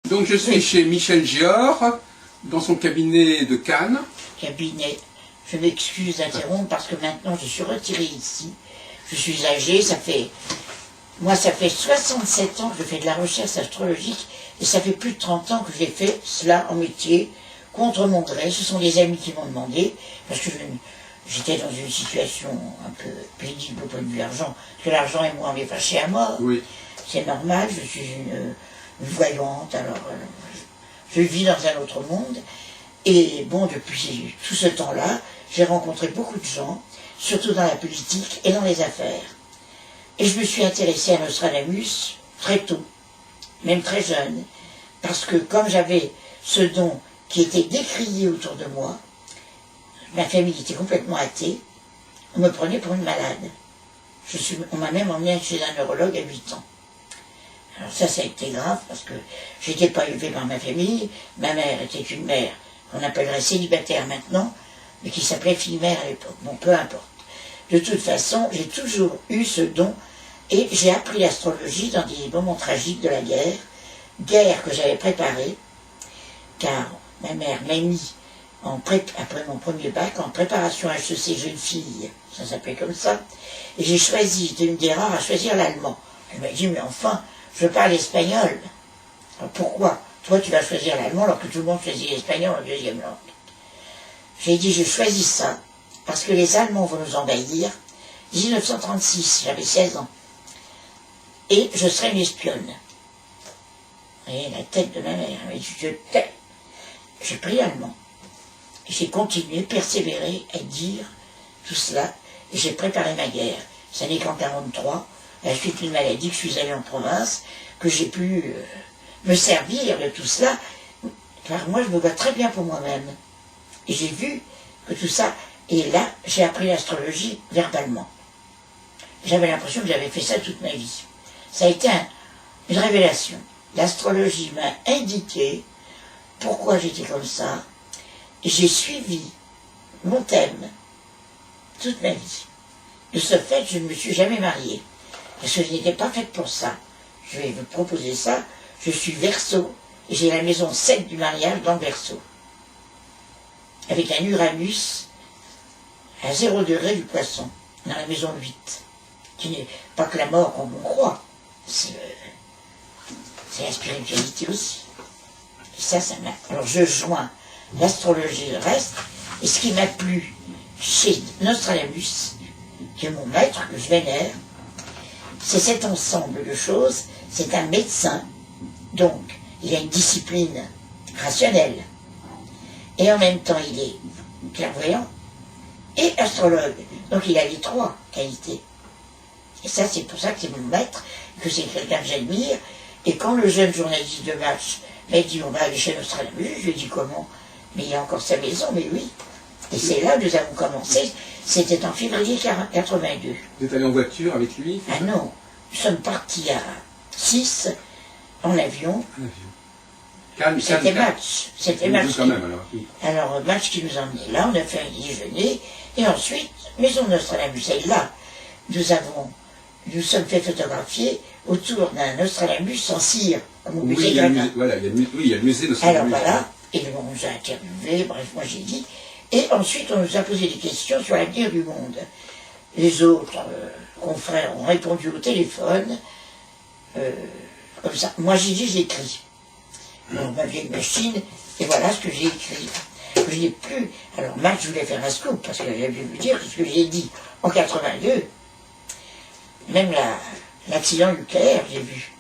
Donc je suis chez Michel Gior, dans son cabinet de Cannes. Cabinet, je m'excuse d'interrompre parce que maintenant je suis retirée ici. Je suis âgée, moi ça fait 67 ans que je fais de la recherche astrologique et ça fait plus de 30 ans que j'ai fait cela en métier, contre mon gré. Ce sont des amis qui m'ont demandé, parce que j'étais dans une situation un peu pénible au point de vue argent, parce que l'argent et moi on est fâchés à mort. Oui. C'est normal, je suis une voyante, alors je vis dans un autre monde. Et bon, depuis tout ce temps-là, j'ai rencontré beaucoup de gens, surtout dans la politique et dans les affaires. Et je me suis intéressée à Nostradamus très tôt, même très jeune, parce que comme j'avais ce don qui était décrié autour de moi, ma famille était complètement athée, on me prenait pour une malade. On m'a même emmenée chez un neurologue à 8 ans. Alors ça a été grave parce que j'étais pas élevée par ma famille. Ma mère était une mère qu'on appellerait célibataire maintenant, mais qui s'appelait fille-mère à l'époque. Bon, peu importe. De toute façon, j'ai toujours eu ce don et j'ai appris l'astrologie dans des moments tragiques de la guerre que j'avais préparée, car ma mère m'a mis après mon premier bac en préparation HEC jeune fille, ça s'appelait comme ça, et j'ai choisi, j'étais une des rares à choisir l'allemand. Elle m'a dit, mais enfin, je parle espagnol. Alors pourquoi toi tu vas choisir l'allemand alors que tout le monde choisit l'espagnol en deuxième langue? J'ai dit, je choisis ça parce que les Allemands vont nous envahir. 1936, j'avais 16 ans. Et je serai une espionne. Vous voyez la tête de ma mère. Elle m'a dit, je t'aime. J'ai pris l'allemand. Et j'ai continué, persévéré à dire tout cela. Et j'ai préparé ma guerre. Ça n'est qu'en 1943, à la suite d'une maladie, que je suis allée en province, que j'ai pu me servir de tout cela. Car moi, je me bats très bien pour moi-même. Et j'ai vu que tout ça... Et là, j'ai appris l'astrologie verbalement. J'avais l'impression que j'avais fait ça toute ma vie. Ça a été une révélation. L'astrologie m'a indiqué pourquoi j'étais comme ça. Et j'ai suivi mon thème toute ma vie. De ce fait, je ne me suis jamais mariée. Parce que je n'étais pas faite pour ça. Je vais vous proposer ça. Je suis Verseau et j'ai la maison 7 du mariage dans le Verseau. Avec un Uranus à 0 degré du Poisson, dans la maison 8. Qui n'est pas que la mort comme on croit. C'est la spiritualité aussi. Et ça m'a... Alors je joins l'astrologie et le reste. Et ce qui m'a plu chez Nostradamus, qui est mon maître, que je vénère, c'est cet ensemble de choses. C'est un médecin, donc il a une discipline rationnelle. Et en même temps, il est clairvoyant et astrologue. Donc il a les trois qualités. Et ça, c'est pour ça que c'est mon maître, que c'est quelqu'un que j'admire. Et quand le jeune journaliste de Match m'a dit, on va aller chez Nostradamus, je lui ai dit comment? Mais il a encore sa maison, mais oui. Et c'est là que nous avons commencé. C'était en février 1982. Vous êtes allé en voiture avec lui? Ah non, nous sommes partis à 6 en avion. C'était Match. C'était Match. Quand même, alors. Alors, Match qui nous emmenait là, on a fait un déjeuner. Et ensuite, Maison Nostradamus. Et là, nous sommes fait photographier autour d'un Nostradamus en cire, comme au musée Grévin. Voilà, il y a le musée Nostradamus. Alors voilà, et on nous a interviewés, bref, moi j'ai dit. Et ensuite, on nous a posé des questions sur l'avenir du monde. Les autres confrères ont répondu au téléphone, comme ça. Moi j'ai dit, j'écris. On m'a vieille machine, et voilà ce que j'ai écrit. Je n'ai plus. Alors Max voulait faire un scoop, parce qu'il avait vu dire ce que j'ai dit en 82. Même l'accident nucléaire, j'ai vu.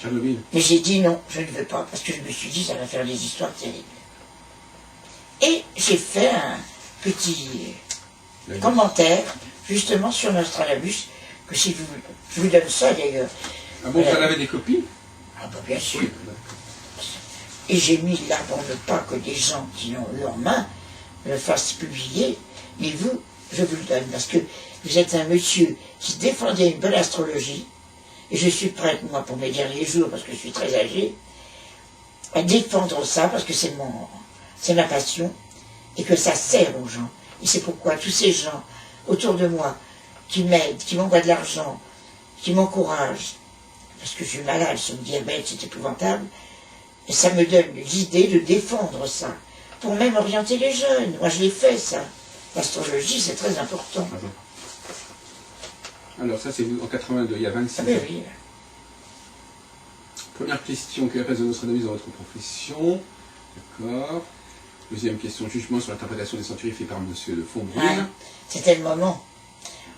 Tchernobyl. Mais j'ai dit non, je ne veux pas, parce que je me suis dit, ça va faire des histoires terribles. Et j'ai fait un petit commentaire, justement, sur Nostradamus, que si je vous donne ça d'ailleurs. Ah bon, vous en avez des copies? Ah bah bien sûr. Et j'ai mis là pour ne pas que des gens qui l'ont eu en main le fassent publier, mais vous, je vous le donne, parce que vous êtes un monsieur qui défendait une bonne astrologie, et je suis prête, moi, pour mes derniers jours, parce que je suis très âgée, à défendre ça, parce que c'est ma passion, et que ça sert aux gens. Et c'est pourquoi tous ces gens autour de moi, qui m'aident, qui m'envoient de l'argent, qui m'encouragent, parce que je suis malade, ce diabète, c'est épouvantable, ça me donne l'idée de défendre ça, pour même orienter les jeunes. Moi, je l'ai fait, ça. L'astrologie, c'est très important. Ah bon. Alors, ça, c'est en 82, il y a 26 Ah, ans. ben oui. Première question, quelle est la place de Nostradamus dans votre profession? D'accord. Deuxième question, jugement sur l'interprétation des centuries fait par Monsieur de Fontbrune. Ah, c'était le moment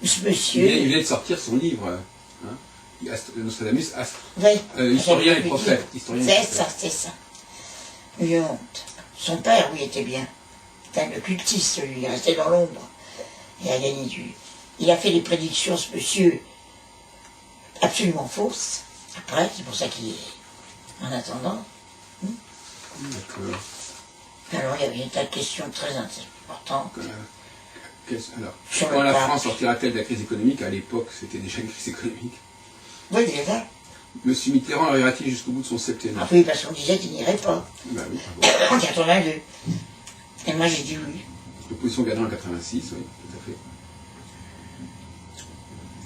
où ce monsieur... Il vient de sortir son livre, hein, Nostradamus, Ouais, historien et j'avais prophète. dit. Historien et C'est prophète. ça, c'est ça. Une honte. Son père, oui, était bien. C'était un occultiste, lui, il restait dans l'ombre. Il a gagné du... Il a fait des prédictions, ce monsieur, absolument fausses. Après, c'est pour ça qu'il est... En attendant. D'accord. Alors, il y avait un tas de questions très importantes. Alors, Sur quand le la pape. France sortira-t-elle de la crise économique? À l'époque, c'était déjà une crise économique. Oui, déjà. Monsieur Mitterrand arrivera-t-il jusqu'au bout de son septennat? Ah oui, parce qu'on disait qu'il n'irait pas. Ben oui, bravo. En 82. Et moi, j'ai dit oui. L'opposition gagnera en 86, oui, tout à fait.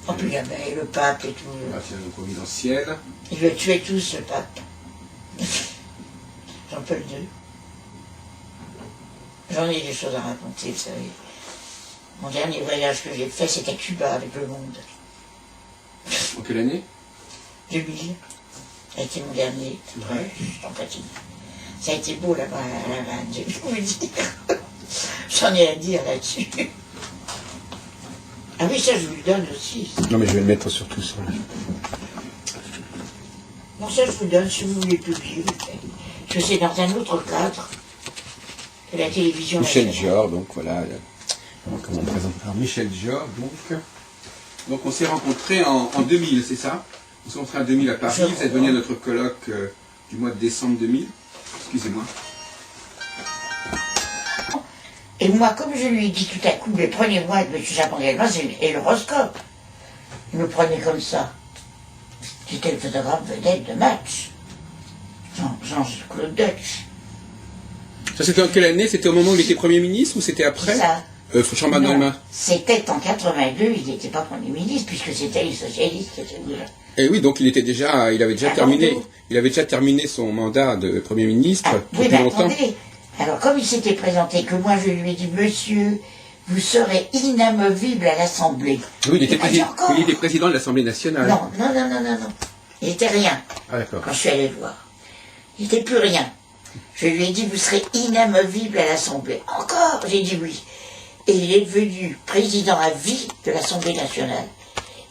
En plus, il y avait le pape et tout. La finale providentielle. Ils le tuaient tous, le pape. Jean-Paul II. J'en ai des choses à raconter, vous savez. Mon dernier voyage que j'ai fait, c'était à Cuba avec le monde. En quelle année? 2000. Ça a été mon dernier. Ouais, je t'en fatigue. Ça a été beau là-bas, à la Havane, je vais vous dire. J'en ai à dire là-dessus. Ah oui, ça je vous le donne aussi. Non, mais je vais le mettre sur tout ça. Bon, ça je vous donne si vous voulez publier. Parce que c'est dans un autre cadre que la télévision. Michel nationale. Dior, donc voilà. Comment on présente? Alors, Michel Dior, donc on s'est rencontrés en 2000, c'est ça? On s'est rencontrés en 2000 à Paris. Vous êtes venu à notre colloque du mois de décembre 2000. Excusez-moi. Et moi, comme je lui ai dit tout à coup, le premier mois de M. Japon-Galvin, c'est l'horoscope. Il me prenait comme ça. J'étais le photographe vedette de match. Jean-Claude Deutsch. Ça, c'était en quelle année? C'était au moment où il était Premier ministre ou c'était après? Ça. Jean-Manuel Non, c'était en 82, il n'était pas Premier ministre, puisque c'était les socialistes, celui-là. Et oui, donc il avait déjà Ah, terminé. Bordeaux. Il avait déjà terminé son mandat de Premier ministre Ah, oui, depuis mais longtemps. attendez. Alors, comme il s'était présenté, que moi je lui ai dit, monsieur, vous serez inamovible à l'Assemblée. Oui, il était, pas dit encore. il était président de l'Assemblée nationale. Non. Il n'était rien. Ah d'accord. Quand je suis allé le voir. Il n'était plus rien. Je lui ai dit, vous serez inamovible à l'Assemblée. Encore? J'ai dit oui. Et il est devenu président à vie de l'Assemblée nationale.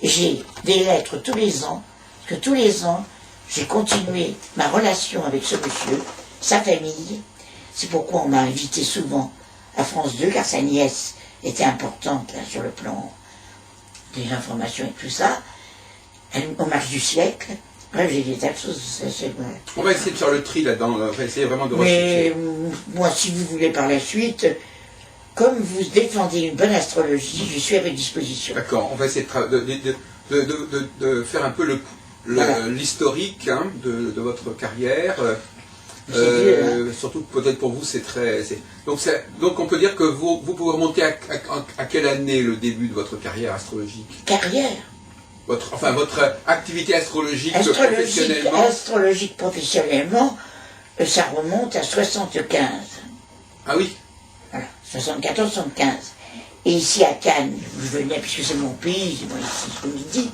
Et j'ai des lettres tous les ans, parce que tous les ans, j'ai continué ma relation avec ce monsieur, sa famille. C'est pourquoi on m'a invité souvent à France 2, car sa nièce était importante là, sur le plan des informations et tout ça. Au marche du siècle. Bref, j'ai des tas de choses. Vrai. On va essayer de faire le tri là-dedans. On va essayer vraiment de Mais rechercher. moi, si vous voulez par la suite, comme vous défendez une bonne astrologie, je suis à votre disposition. D'accord, on va essayer de faire un peu Voilà. l'historique de votre carrière. C'est vieux, hein. Surtout peut-être pour vous, c'est très. Donc on peut dire que vous pouvez remonter à quelle année le début de votre carrière astrologique? Carrière. Votre activité astrologique professionnellement? Astrologique professionnellement, ça remonte à 75. Ah oui. Voilà, 74-75. Et ici à Cannes, où je venais, puisque c'est mon pays, c'est moi ici ce midi,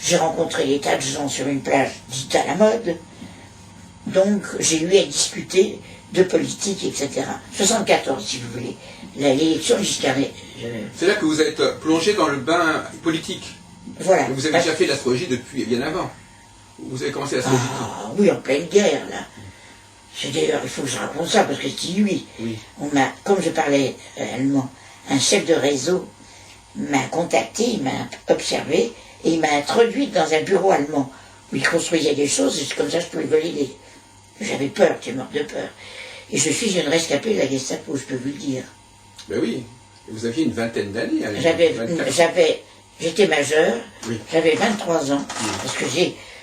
j'ai rencontré des tas de gens sur une plage dite à la mode. Donc j'ai eu à discuter de politique, etc. 74, si vous voulez. L'élection Giscard. C'est là que vous êtes plongé dans le bain politique. Voilà. Vous avez déjà fait l'astrologie depuis bien avant. Vous avez commencé l'astrologie. Ah oui, en pleine guerre, là. C'est d'ailleurs, il faut que je raconte ça, parce que c'est lui. Oui. Comme je parlais allemand, un chef de réseau m'a contacté, il m'a observé, et il m'a introduit dans un bureau allemand, où il construisait des choses, et c'est comme ça que je pouvais voler des... J'avais peur, j'étais mort de peur. Et je suis une rescapée de la Gestapo, je peux vous le dire. Ben oui. Et vous aviez une vingtaine d'années à l'époque. 24. J'étais majeur, Oui. j'avais 23 ans, parce que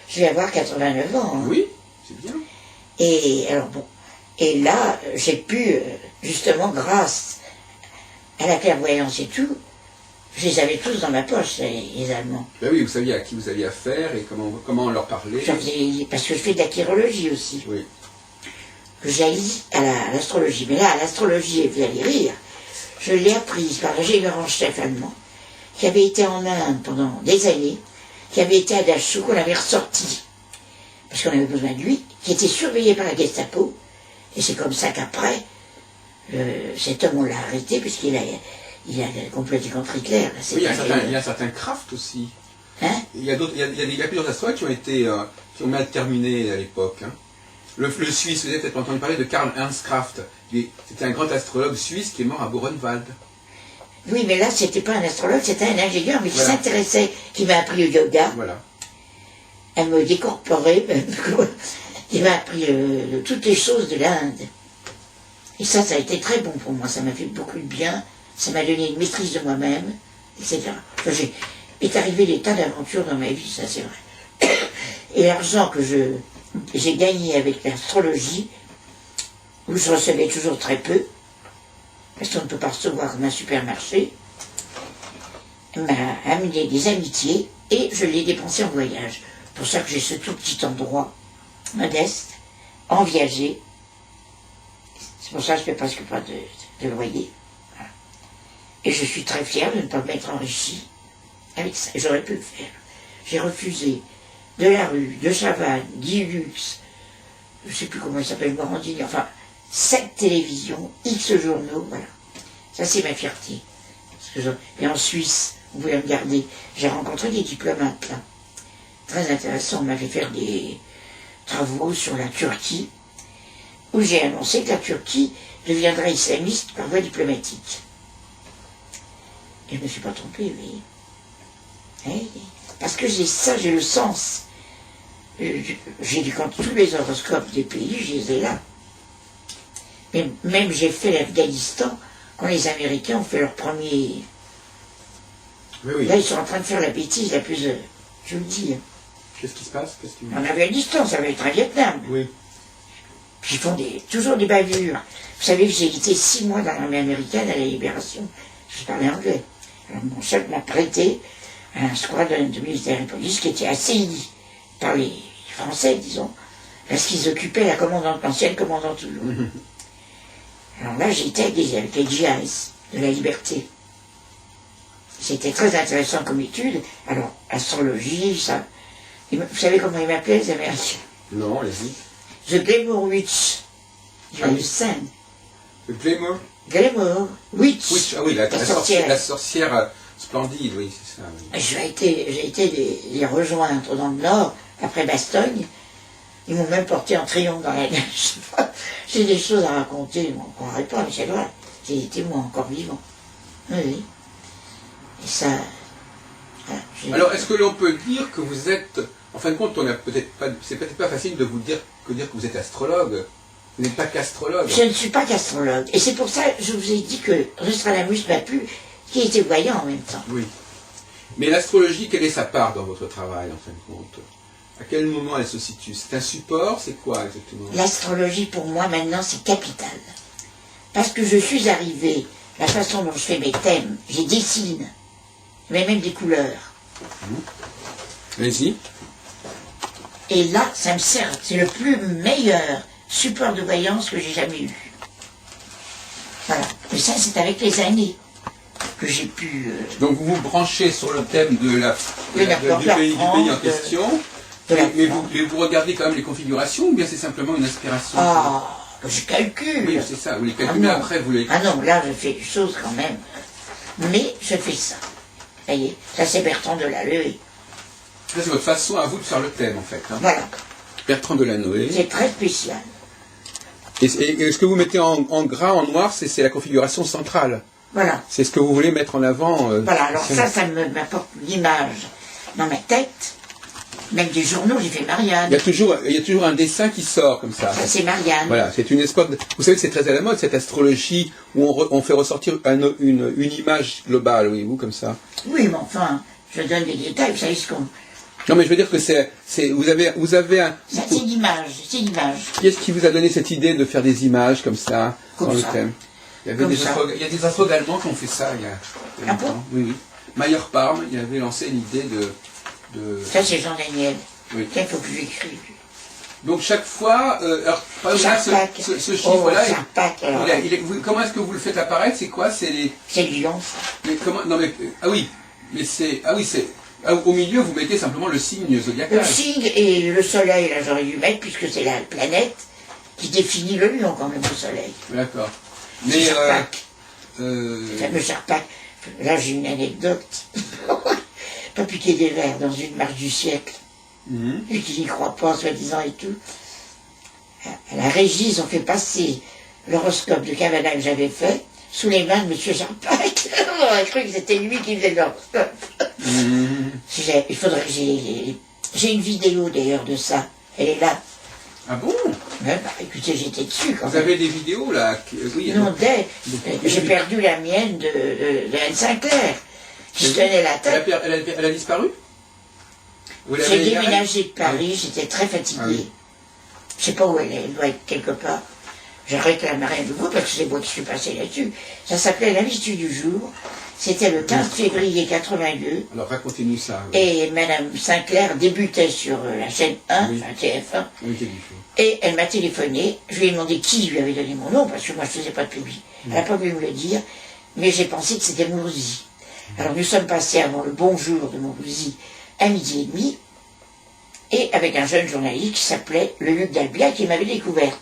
je vais avoir 89 ans. Hein. Oui, c'est bien. Et alors bon, et là, j'ai pu, justement, grâce à la clairvoyance et tout, je les avais tous dans ma poche, les Allemands. Ben oui, vous saviez à qui vous aviez affaire et comment leur parler. Parce que je fais de la chirologie aussi. Oui. que j'allie à l'astrologie. Mais là, l'astrologie, vous allez rire, je l'ai apprise par l'ingénieur en chef allemand, qui avait été en Inde pendant des années, qui avait été à Dachau, qu'on avait ressorti, parce qu'on avait besoin de lui, qui était surveillé par la Gestapo, et c'est comme ça qu'après, cet homme, on l'a arrêté, puisqu'il a comploté contre Hitler. Là, oui, il y a un certain Kraft aussi. Hein? Il y a plusieurs astrologues qui ont été qui ont mal terminé à l'époque. Hein. Le Suisse, vous avez peut-être entendu parler de Karl Ernst Kraft. C'était un grand astrologue suisse qui est mort à Buchenwald. Oui, mais là, c'était pas un astrologue, c'était un ingénieur, mais qui s'intéressait, qui m'a appris le yoga. Voilà. Elle me décorporait, il m'a appris toutes les choses de l'Inde. Et ça a été très bon pour moi, ça m'a fait beaucoup de bien, ça m'a donné une maîtrise de moi-même, etc. Enfin, est arrivé des tas d'aventures dans ma vie, ça c'est vrai. Et l'argent que j'ai gagné avec l'astrologie, où je recevais toujours très peu, parce qu'on ne peut pas recevoir comme un supermarché, m'a amené des amitiés et je l'ai dépensé en voyage. C'est pour ça que j'ai ce tout petit endroit modeste, en viager. C'est pour ça que je ne fais presque pas de loyer. Voilà. Et je suis très fière de ne pas m'être enrichie avec ça. J'aurais pu le faire. J'ai refusé de la rue, de Chavannes, d'Ilux, je ne sais plus comment il s'appelle, Morandini, enfin, 7 télévisions, X journaux, voilà. Ça, c'est ma fierté. Et en Suisse, vous pouvez me garder, j'ai rencontré des diplomates, là. Très intéressant, on m'avait fait des travaux sur la Turquie, où j'ai annoncé que la Turquie deviendrait islamiste par voie diplomatique. Et je ne me suis pas trompé, oui. Oui. Parce que j'ai le sens. J'ai lu quand tous les horoscopes des pays, je les ai là. Mais même j'ai fait l'Afghanistan quand les Américains ont fait leur premier. Oui, oui. Là, ils sont en train de faire la bêtise la plus. Je vous le dis. Qu'est-ce qui se passe? En Afghanistan, ça va être un Vietnam. Oui. Puis ils font toujours des bavures. Vous savez que j'ai été 6 mois dans l'armée américaine à la Libération. Je parlais anglais. Alors mon chef m'a prêté un squadron de militaires et police qui était assailli par les Français, disons, parce qu'ils occupaient l'ancienne commandante Toulouse. Alors là, j'étais avec les GIs de la liberté. C'était très intéressant comme étude. Alors, astrologie, ça. Vous savez comment ils m'appelaient, les Américains? Non, allez-y. The Glamour Witch. Il y a une scène. The Glamour? Glamour Witch. Ah oui, la sorcière splendide, oui, c'est ça. Oui. J'ai été les rejoindre dans le Nord, après Bastogne. Ils m'ont même porté en triomphe dans la neige. J'ai des choses à raconter, on ne croirait pas, mais c'est vrai. J'ai été, moi, encore vivant. Oui. Et ça... Voilà, alors, est-ce que l'on peut dire que vous êtes... En fin de compte, c'est peut-être pas facile de vous dire que vous êtes astrologue. Vous n'êtes pas qu'astrologue. Je ne suis pas qu'astrologue. Et c'est pour ça que je vous ai dit que Nostradamus m'a plu, qui était voyant en même temps. Oui. Mais l'astrologie, quelle est sa part dans votre travail, en fin de compte? À quel moment elle se situe? C'est un support? C'est quoi exactement? L'astrologie, pour moi, maintenant, c'est capital. Parce que je suis arrivée, la façon dont je fais mes thèmes, je dessine, mais même des couleurs. Allez-y. Et là, ça me sert, c'est le plus meilleur support de voyance que j'ai jamais eu. Voilà. Mais ça, c'est avec les années que j'ai pu... Donc vous vous branchez sur le thème du pays en question, mais vous regardez quand même les configurations, ou bien c'est simplement une inspiration? Ah, je calcule. Oui, c'est ça, vous les calculez après, vous les... Ah non, là, je fais des choses quand même. Mais je fais ça. Vous voyez, ça c'est Bertrand Delanoë. Ça, c'est votre façon à vous de faire le thème, en fait. Hein. Voilà. Bertrand Delanoë. C'est très spécial. Et ce que vous mettez en gras, en noir, c'est la configuration centrale. Voilà. C'est ce que vous voulez mettre en avant. Voilà, alors ça m'apporte l'image dans ma tête. Même des journaux, j'ai fait Marianne. Il y a toujours un dessin qui sort comme ça. Ça, c'est Marianne. Voilà, c'est une espèce de... Vous savez que c'est très à la mode, cette astrologie, où on fait ressortir une image globale, oui, vous, comme ça. Oui, mais enfin, je donne des détails, vous savez ce qu'on... Non, mais je veux dire que vous avez un... Ça, c'est l'image, c'est l'image. Qui est-ce qui vous a donné cette idée de faire des images comme ça, dans le thème? Il y a des astrologues allemands qui ont fait ça il y a longtemps. Oui, oui. Mayer Parm, il avait lancé l'idée de... Ça, c'est Jean Daniel. Oui. Tiens, il faut que j'écrive. Donc chaque fois, alors, par exemple, là, ce chiffre-là, comment est-ce que vous le faites apparaître? C'est quoi? C'est les... C'est Lion. Mais comment? Non mais ah oui, mais c'est au milieu vous mettez simplement le signe zodiacal. Le signe et le soleil, là j'aurais dû mettre puisque c'est la planète qui définit le lion quand même, le soleil. D'accord. Mais le fameux Charpak. Là j'ai une anecdote. Pas piquer des verres dans une marche du siècle. Et qui n'y croit pas, soi-disant et tout. À la régie, ils ont fait passer l'horoscope de Cavana que j'avais fait sous les mains de M. Charpak. On aurait cru que c'était lui qui faisait l'horoscope. Il faudrait que j'ai une vidéo d'ailleurs de ça. Elle est là. Ah bon? Ouais, bah, écoutez, j'étais dessus quand Vous même. avez des vidéos là? Oui. Non, j'ai perdu la mienne de Anne Sinclair, qui se tenait la tête. Elle a disparu? J'ai déménagé de Paris, j'étais très fatiguée. Ah oui. Je sais pas où elle est, elle doit être quelque part. Je réclamerai un nouveau parce que c'est moi qui suis passé là-dessus. Ça s'appelait La L'Habitude du jour. C'était le 15 février 82. Alors racontez-nous ça. Oui. Et Madame Sinclair débutait sur la chaîne 1, Oui. enfin TF1. Oui, Et elle m'a téléphoné. Je lui ai demandé qui lui avait donné mon nom, parce que moi je faisais pas de public. Elle n'a pas voulu me le dire, mais j'ai pensé que c'était Mourouzi. Alors nous sommes passés avant le bonjour de Mourouzi à 12h30, et avec un jeune journaliste qui s'appelait le Luc d'Albia qui m'avait découvert.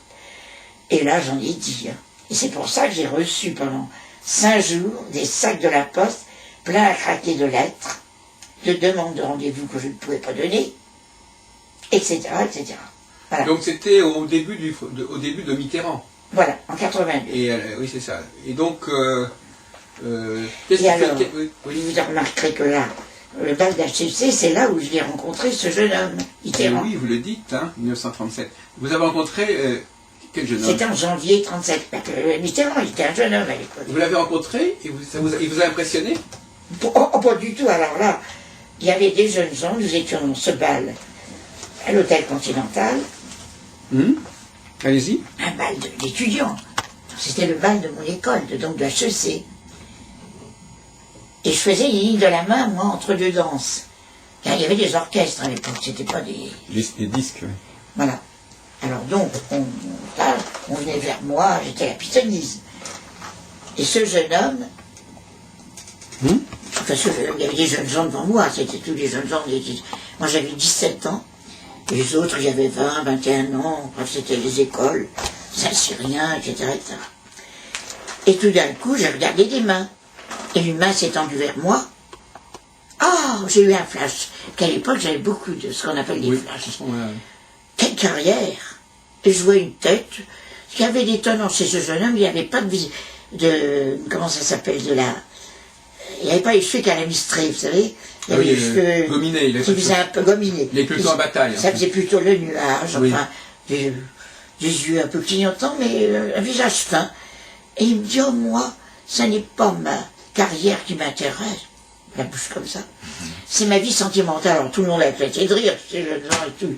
Et là j'en ai dit. Et c'est pour ça que j'ai reçu pendant 5 jours des sacs de la poste pleins à craquer de lettres, de demandes de rendez-vous que je ne pouvais pas donner, etc. etc. Voilà. Donc c'était au début de Mitterrand. Voilà, en 82. Et oui, c'est ça. Et donc, qu'est-ce qui fait vous remarquerez que là, le bal d'HCC, c'est là où je l'ai rencontré, ce jeune homme, Mitterrand. Oui, vous le dites, hein, 1937. Vous avez rencontré quel jeune homme? C'était en janvier 37. Mitterrand, il était un jeune homme à l'époque. Vous l'avez rencontré et il vous a impressionné? Pas du tout. Alors là, il y avait des jeunes gens, nous étions dans ce bal à l'hôtel Continental. Allez-y. Un bal d'étudiants. C'était le bal de mon école, donc de HEC. Et je faisais les lignes de la main, moi, entre deux danses. Car il y avait des orchestres à l'époque, c'était pas des... Les disques, oui. Voilà. Alors donc, on venait vers moi, j'étais la pythonise. Et ce jeune homme, enfin, il y avait des jeunes gens devant moi, c'était tous les jeunes gens. Moi j'avais 17 ans, et les autres, il y avait 20, 21 ans, bref, c'était les écoles, Saint-Cyrien, etc., etc. Et tout d'un coup, j'ai regardé des mains. Et une main s'est tendue vers moi. Oh, j'ai eu un flash. Qu'à l'époque, j'avais beaucoup de ce qu'on appelle des flashs. Quelle carrière! Et je vois une tête. Ce qui avait d'étonnant chez ce jeune homme, il n'y avait pas de comment ça s'appelle, il n'y avait pas les cheveux qu'à la mistrée, vous savez. Il y avait les cheveux gominés. Qui faisaient un peu gominés. Il est plutôt en bataille. Ça faisait plutôt le nuage, enfin, des yeux un peu clignotants, mais un visage fin. Et il me dit, oh, moi, ça n'est pas ma carrière qui m'intéresse, la bouche comme ça. C'est ma vie sentimentale. Alors tout le monde a éclaté de rire, tu sais, les gens et tout.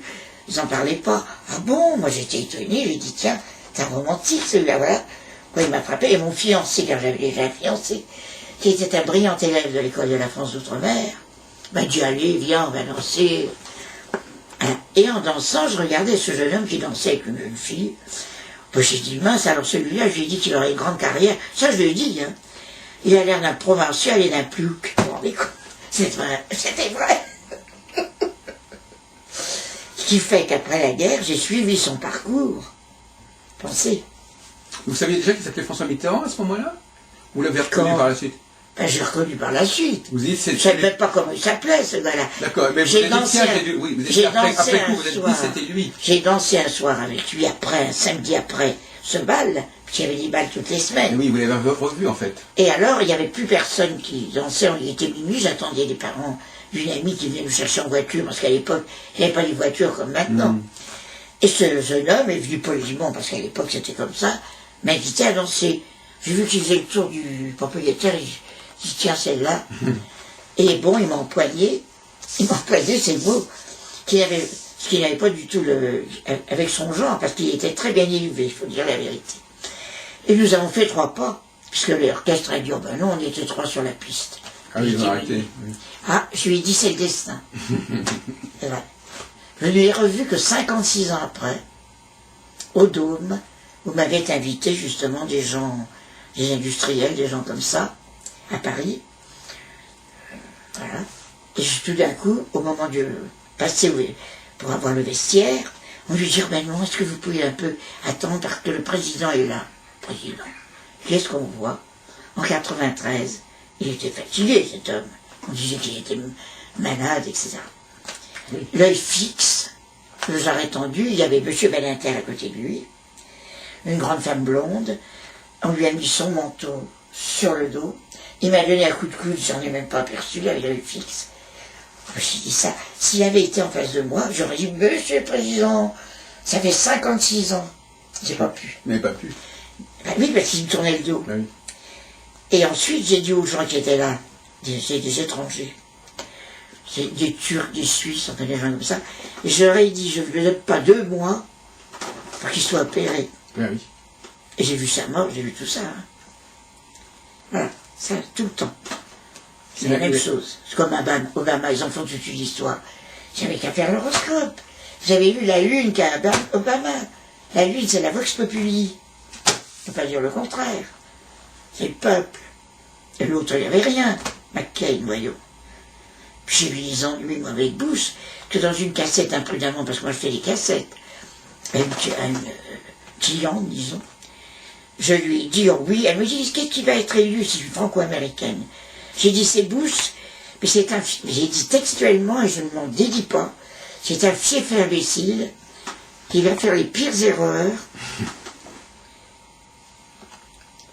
Ils n'en parlaient pas. Ah bon? Moi j'étais étonné, j'ai dit, tiens, c'est un romantique celui-là, voilà. Quoi, il m'a frappé. Et mon fiancé, car j'avais déjà un fiancé, qui était un brillant élève de l'école de la France d'Outre-mer, m'a dit, allez, viens, on va danser. Et en dansant, je regardais ce jeune homme qui dansait avec une jeune fille. Puis j'ai dit, mince, alors celui-là, je lui ai dit qu'il aurait une grande carrière. Ça, je lui ai dit, hein. Il a l'air d'un provincial et d'un plouc. C'était vrai. Ce qui fait qu'après la guerre, j'ai suivi son parcours. Pensez. Vous saviez déjà qu'il s'appelait François Mitterrand à ce moment-là? Vous l'avez reconnu par la suite? Ben, je l'ai reconnu par la suite. Vous dites, je ne savais même pas comment il s'appelait, ce gars-là. D'accord, mais vous avez dit, tiens, oui, vous avez après coup, vous avez dit, c'était lui. J'ai dansé un soir avec lui après, un samedi après ce bal. J'y avais des balles toutes les semaines. Oui, vous l'avez revu en fait. Et alors, il n'y avait plus personne qui dansait. Il était minuit, j'attendais les parents d'une amie qui venait nous chercher en voiture, parce qu'à l'époque, il n'y avait pas les voitures comme maintenant. Et ce jeune homme est venu poliment, parce qu'à l'époque c'était comme ça, m'a invité à danser. J'ai vu qu'il faisait le tour du propriétaire, il dit tiens, celle-là. Et bon, il m'a empoigné, c'est le mot, ce qu'il n'avait pas du tout avec son genre, parce qu'il était très bien élevé, il faut dire la vérité. Et nous avons fait 3 pas, puisque l'orchestre a dit, oh ben non, on était 3 sur la piste. Ah oui, ils ont arrêté. Oui. Ah, je lui ai dit, c'est le destin. C'est vrai. Je ne l'ai revu que 56 ans après, au Dôme, où m'avaient invité justement des gens, des industriels, des gens comme ça, à Paris. Voilà. Et tout d'un coup, au moment de passer pour avoir le vestiaire, on lui dit, ben non, est-ce que vous pouvez un peu attendre parce que le président est là. Président. Qu'est-ce qu'on voit? En 93, il était fatigué, cet homme. On disait qu'il était malade, etc. Oui. L'œil fixe, le jarret tendu, il y avait M. Valentin à côté de lui, une grande femme blonde, on lui a mis son manteau sur le dos, il m'a donné un coup de coude, j'en ai même pas aperçu, avec l'œil fixe. Je me suis dit ça, s'il avait été en face de moi, j'aurais dit, Monsieur le Président, ça fait 56 ans. J'ai pas pu. Mais pas pu. Ben oui, parce qu'il me tournait le dos. Oui. Et ensuite, j'ai dit aux gens qui étaient là, des étrangers, des Turcs, des Suisses, enfin des gens comme ça, et je leur ai dit, je ne lui donne pas 2 mois pour qu'il soit opéré. Ben oui. Et j'ai vu sa mort, j'ai vu tout ça. Hein. Voilà, ça, tout le temps. C'est la même chose. C'est comme Obama, ils en font toute une histoire. J'avais qu'à faire l'horoscope. Vous avez vu la lune qu'a Obama. La lune, c'est la vox populi. Je ne peux pas dire le contraire. C'est le peuple. Et l'autre, il n'y avait rien. McCain, voyons. Puis j'ai eu des ennuis, moi, avec Bush, que dans une cassette, imprudemment, parce que moi je fais des cassettes, à une cliente, disons, je lui ai dit, oh oui, elle me dit, qu'est-ce qui va être élu si je suis franco-américaine? J'ai dit, c'est Bush, mais c'est un... J'ai dit textuellement, et je ne m'en dédie pas, c'est un fief imbécile qui va faire les pires erreurs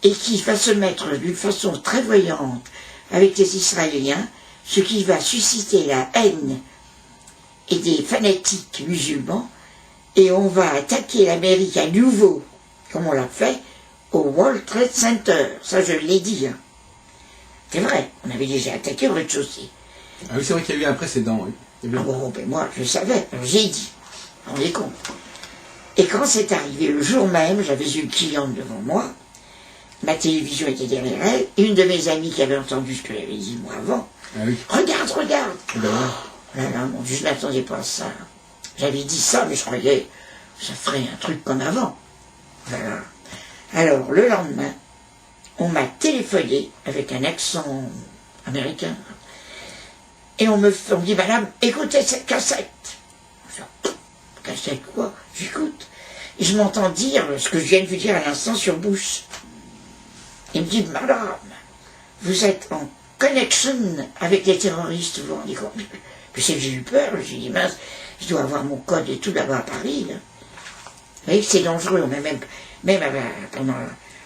et qui va se mettre d'une façon très voyante avec les Israéliens, ce qui va susciter la haine et des fanatiques musulmans, et on va attaquer l'Amérique à nouveau, comme on l'a fait, au World Trade Center. Ça, je l'ai dit. Hein. C'est vrai, on avait déjà attaqué au rez-de-chaussée. Ah oui, c'est vrai qu'il y a eu un précédent, oui. Ah bon, ben moi, je savais, alors j'ai dit, vous vous rendez compte. Et quand c'est arrivé le jour même, j'avais une cliente devant moi, ma télévision était derrière elle, et une de mes amies qui avait entendu ce que j'avais dit moi avant, ah oui. Regarde, regarde. Ben ouais. Oh là là, mon Dieu, je ne m'attendais pas à ça. J'avais dit ça, mais je croyais que ça ferait un truc comme avant. Voilà. Alors, le lendemain, on m'a téléphoné avec un accent américain. Et on me dit, madame, écoutez cette cassette. Je dis, cassette quoi? J'écoute. Et je m'entends dire ce que je viens de vous dire à l'instant sur Bush. Il me dit, madame, vous êtes en connection avec les terroristes, vous vous rendez compte? Puis c'est que j'ai eu peur, j'ai dit, mince, je dois avoir mon code et tout là-bas à Paris. Là. Vous voyez que c'est dangereux, même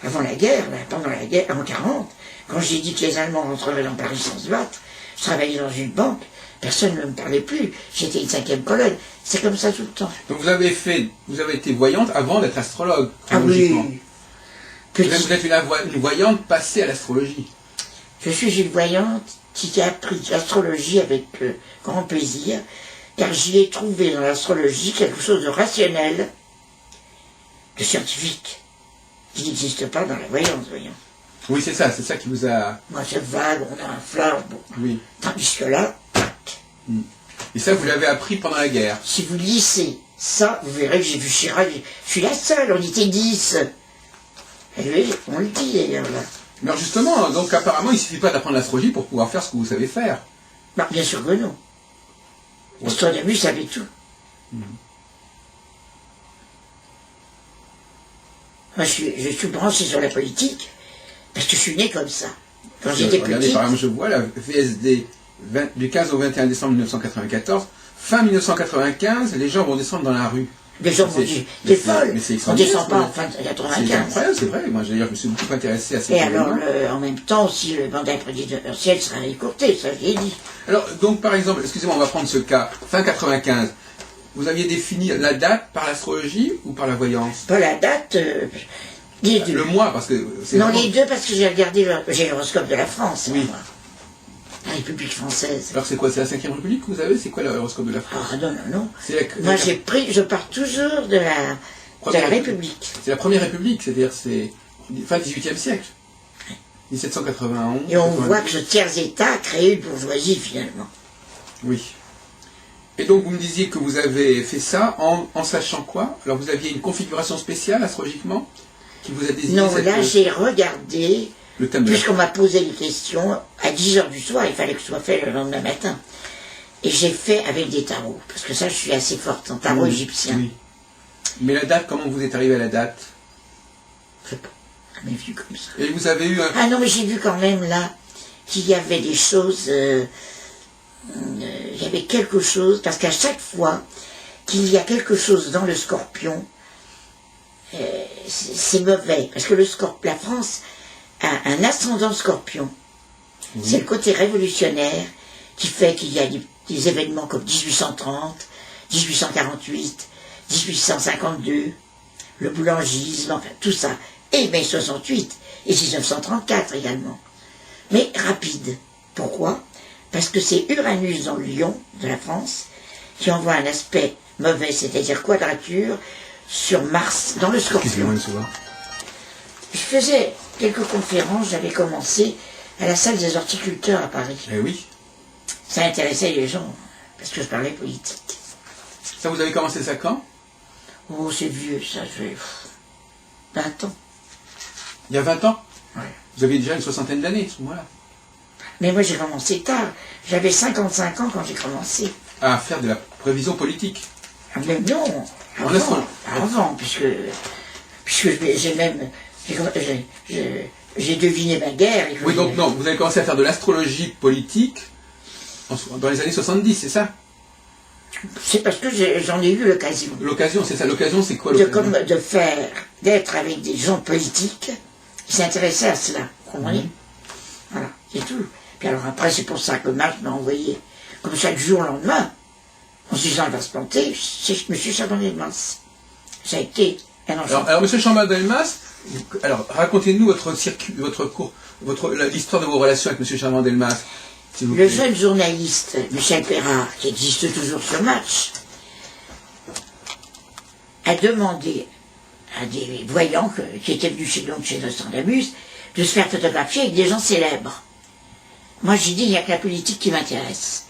avant la guerre, là, pendant la guerre, en 40, quand j'ai dit que les Allemands rentreraient dans Paris sans se battre, je travaillais dans une banque, personne ne me parlait plus, j'étais une 5e colonne, c'est comme ça tout le temps. Donc vous avez été voyante avant d'être astrologue, Ah oui. Vous êtes une voyante passée à l'astrologie. Je suis une voyante qui a appris l'astrologie avec grand plaisir, car j'y ai trouvé dans l'astrologie quelque chose de rationnel, de scientifique, qui n'existe pas dans la voyance, voyons. Oui, c'est ça qui vous a... Moi, c'est vague, on a un fleur, bon. Oui. Tandis que là, tac. Et ça, vous l'avez appris pendant la guerre. Si vous lissez ça, vous verrez que j'ai vu Chirac, je suis la seule, on était 10. Et oui, on le dit d'ailleurs là. Mais alors justement, donc apparemment, il ne suffit pas d'apprendre l'astrologie pour pouvoir faire ce que vous savez faire. Non, bien sûr que non. L'astronomie savait tout. Moi, je suis branché sur la politique, parce que je suis né comme ça. Quand j'étais petite... Par exemple, je vois la VSD du 15 au 21 décembre 1994. Fin 1995, les gens vont descendre dans la rue. Les gens vont dire, t'es folle, on ne descend pas en fin de 95. C'est incroyable, c'est vrai. Moi, d'ailleurs, je me suis beaucoup intéressé à ces événements. Et alors, en même temps, aussi, le mandat présidentiel sera écourté, ça j'ai dit. Alors, donc, par exemple, excusez-moi, on va prendre ce cas. Fin 95, vous aviez défini la date par l'astrologie ou par la voyance? Pas la date, les deux. Le mois, parce que... Non, les deux, parce que j'ai regardé l'horoscope de la France, oui. Moi. La République française. Alors c'est quoi? C'est la 5e République que vous avez? C'est quoi l'horoscope de la France? Ah non. Moi je pars toujours de la République. C'est la première République, c'est-à-dire c'est fin 18e siècle. 1791. Et on voit que ce tiers-État a créé une bourgeoisie finalement. Oui. Et donc vous me disiez que vous avez fait ça en sachant quoi? Alors vous aviez une configuration spéciale astrologiquement qui vous a désigné Non, là j'ai regardé, le thème de la... puisqu'on m'a posé les questions, à 10h du soir, il fallait que ce soit fait le lendemain matin. Et j'ai fait avec des tarots, parce que ça je suis assez forte en tarot égyptien. Oui. Mais la date, comment vous êtes arrivé à la date? Je sais pas, jamais vu comme ça. Et vous avez eu un... Ah non, mais j'ai vu quand même là qu'il y avait des choses, il y avait quelque chose, parce qu'à chaque fois qu'il y a quelque chose dans le Scorpion, c'est mauvais, parce que la France a un ascendant Scorpion. Oui. C'est le côté révolutionnaire qui fait qu'il y a des événements comme 1830, 1848, 1852, le boulangisme, enfin tout ça, et mai 68, et 1934 également. Mais rapide. Pourquoi? Parce que c'est Uranus dans le Lion de la France qui envoie un aspect mauvais, c'est-à-dire quadrature, sur Mars dans le Scorpion. Je faisais quelques conférences, j'avais commencé à la salle des horticulteurs à Paris. Eh oui. Ça intéressait les gens, parce que je parlais politique. Ça, vous avez commencé ça quand? Oh, c'est vieux, ça fait 20 ans. Il y a 20 ans? Ouais. Vous aviez déjà une soixantaine d'années, à ce moment-là. Mais moi, j'ai commencé tard. J'avais 55 ans quand j'ai commencé. À faire de la prévision politique. Ah, mais non, avant, puisque j'ai même... J'ai deviné ma guerre. Et Oui, donc non, vous avez commencé à faire de l'astrologie politique dans les années 70, c'est ça? C'est parce que j'en ai eu l'occasion. L'occasion, c'est ça. L'occasion, c'est quoi l'occasion? D'être avec des gens politiques qui s'intéressaient à cela. Vous comprenez? Voilà, c'est tout. Puis alors après, c'est pour ça que Marc m'a envoyé, comme chaque jour le lendemain, en se disant, elle va se planter, c'est M. Chaban-Delmas. Ça a été un enchantement. Alors M. Chaban-Delmas, alors racontez-nous l'histoire de vos relations avec M. Chaban-Delmas. Le jeune journaliste, Michel Perrard, qui existe toujours sur Match, a demandé à des voyants qui étaient venus chez Nostradamus de se faire photographier avec des gens célèbres. Moi, j'ai dit, il n'y a que la politique qui m'intéresse.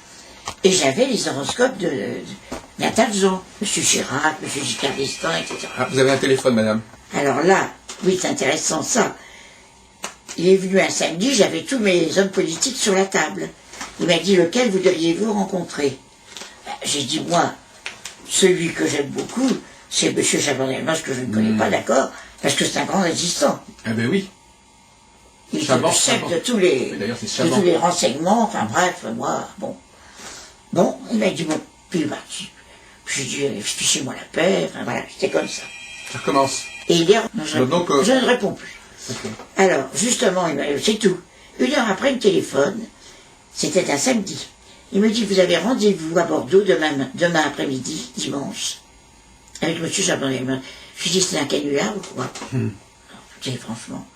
Et j'avais les horoscopes d'un tas de gens. M. Chirac, M. Giscard d'Estaing, etc. Ah, vous avez un téléphone, madame? Alors là, oui, c'est intéressant ça. Il est venu un samedi, j'avais tous mes hommes politiques sur la table. Il m'a dit, lequel voudriez-vous rencontrer? J'ai dit, moi, celui que j'aime beaucoup, c'est M. Chaban-Delmas, que je ne connais pas, d'accord, parce que c'est un grand résistant. Ah ben oui. Il est le chef de tous les renseignements, enfin bref, moi, bon. Bon, il m'a dit, bon, puis il est parti. Puis j'ai dit, fichez-moi la paix, enfin voilà, c'était comme ça. Ça recommence. Et il est... Non, je ne réponds plus. Okay. Alors, justement, c'est tout. 1 heure après, il me téléphone. C'était un samedi. Il me dit, vous avez rendez-vous à Bordeaux demain après-midi, dimanche, avec M. Chaban-Delmas. Je lui dis, c'est un canular ou quoi? Alors, je dis, franchement,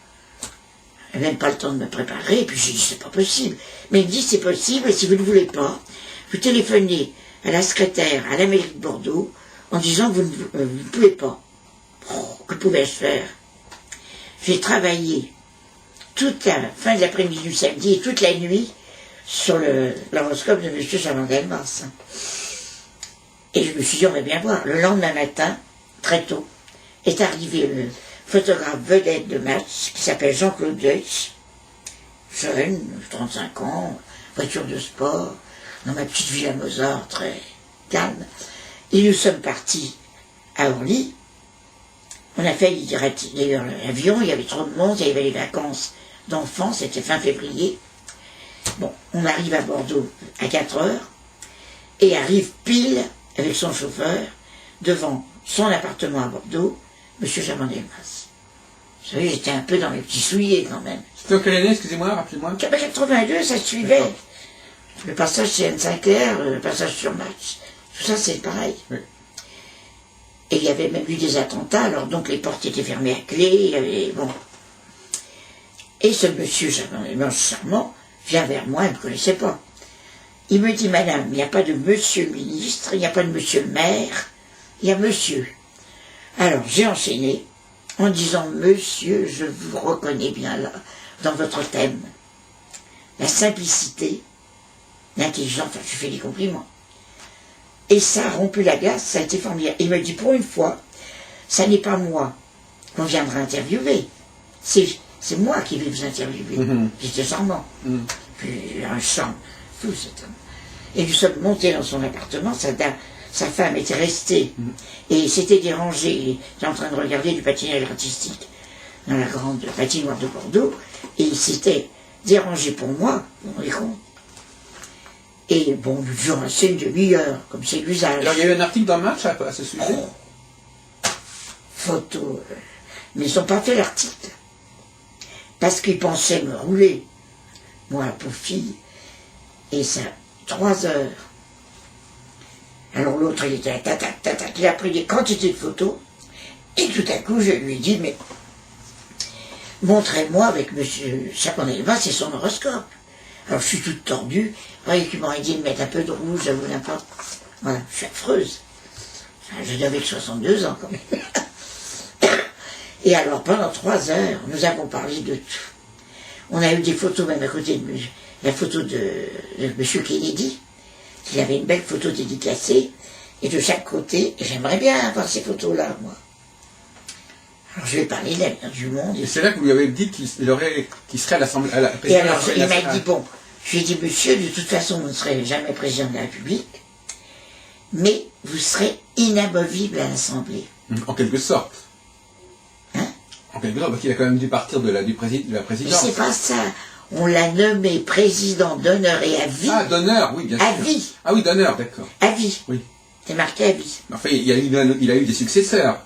je n'ai même pas le temps de me préparer. Et puis j'ai dit, c'est pas possible. Mais il me dit, c'est possible, et si vous ne voulez pas, vous téléphonez à la secrétaire à la mairie de Bordeaux en disant que vous ne pouvez pas. Oh, que pouvais-je faire? J'ai travaillé toute la fin de l'après-midi du samedi et toute la nuit sur l'horoscope de M. Chaban-Delmas. Et je me suis dit, on va bien voir. Le lendemain matin, très tôt, est arrivé le photographe vedette de Match, qui s'appelle Jean-Claude Deutsch, jeune, 35 ans, voiture de sport, dans ma petite villa Mozart, très calme. Et nous sommes partis à Orly. On a fait d'ailleurs l'avion, il y avait trop de monde, il y avait les vacances d'enfants, c'était fin février. Bon, on arrive à Bordeaux à 4 heures, et arrive pile, avec son chauffeur, devant son appartement à Bordeaux, M. Chaban-Delmas. Vous savez, j'étais un peu dans mes petits souliers quand même. C'était en quelle année, excusez-moi, rappelez-moi? 82, ça suivait. Le passage chez N5R, le passage sur Match, tout ça c'est pareil. Oui. Et il y avait même eu des attentats, alors donc les portes étaient fermées à clé, il y avait, bon. Et ce monsieur Chaban-Delmas charmant vient vers moi, il ne me connaissait pas. Il me dit, madame, il n'y a pas de monsieur le ministre, il n'y a pas de monsieur le maire, il y a monsieur. Alors j'ai enchaîné en disant, monsieur, je vous reconnais bien là, dans votre thème. La simplicité, l'intelligence, enfin, je fais des compliments. Et ça a rompu la glace, ça a été formidable. Il me dit, pour une fois, ça n'est pas moi qu'on viendra interviewer. C'est moi qui vais vous interviewer. J'étais charmant. Puis un chant, tout cet homme. Et nous sommes montés dans son appartement, sa femme était restée. Et s'était dérangée. Il était en train de regarder du patinage artistique dans la grande patinoire de Bordeaux. Et il s'était dérangé pour moi, vous vous rendez compte. Et bon, nous devions rester une demi-heure, comme c'est l'usage. Alors il y a eu un article dans Match à ce sujet. Photo. Mais ils n'ont pas fait l'article. Parce qu'ils pensaient me rouler. Moi, la pauvre fille. Et ça, 3 heures. Alors l'autre, il était là, tac, tac, tac. Il a pris des quantités de photos. Et tout à coup, je lui ai dit, mais montrez-moi avec monsieur Chaponelva, c'est son horoscope. Alors je suis toute tordue. Vous voyez qu'il m'aurait dit de mettre un peu de rouge, ou n'importe. Voilà, je suis affreuse. Je n'avais que 62 ans quand même. Et alors pendant 3 heures, nous avons parlé de tout. On a eu des photos même à côté de la photo de monsieur Kennedy. Il avait une belle photo dédicacée. Et de chaque côté, et j'aimerais bien avoir ces photos-là, moi. Alors je vais parler de l'avenir du monde. Et c'est là que vous lui avez dit qu'il serait à l'Assemblée. Et alors il m'a dit, bon, je lui ai dit, monsieur, de toute façon, vous ne serez jamais président de la République, mais vous serez inamovible à l'Assemblée. En quelque sorte. Hein? En quelque sorte, parce qu'il a quand même dû partir de la présidence. Mais c'est pas ça. On l'a nommé président d'honneur et à vie. Ah, d'honneur, oui, bien sûr. À vie. Ah oui, d'honneur, d'accord. À vie. Oui. C'est marqué à vie. Enfin, il a eu des successeurs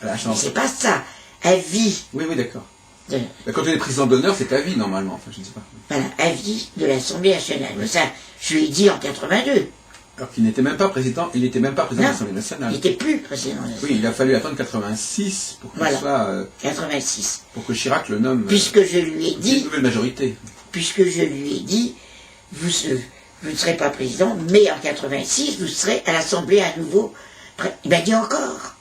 à la Mais chance. c'est pas ça. À vie. Oui, d'accord. Quand on est président d'honneur, c'est à vie, normalement. Enfin, je ne sais pas. Voilà, à vie de l'Assemblée nationale. Mais ça, je lui ai dit en 82. Alors qu'il n'était même pas président, il n'était même pas président de Non, l'Assemblée nationale. il n'était plus président de l'Assemblée. Oui, il a fallu attendre 86 pour qu'il soit, 86. pour que Chirac le nomme. Puisque je lui ai Une dit, nouvelle majorité. puisque je lui ai dit, vous ne serez pas président, mais en 86, vous serez à l'Assemblée à nouveau. Il m'a dit encore.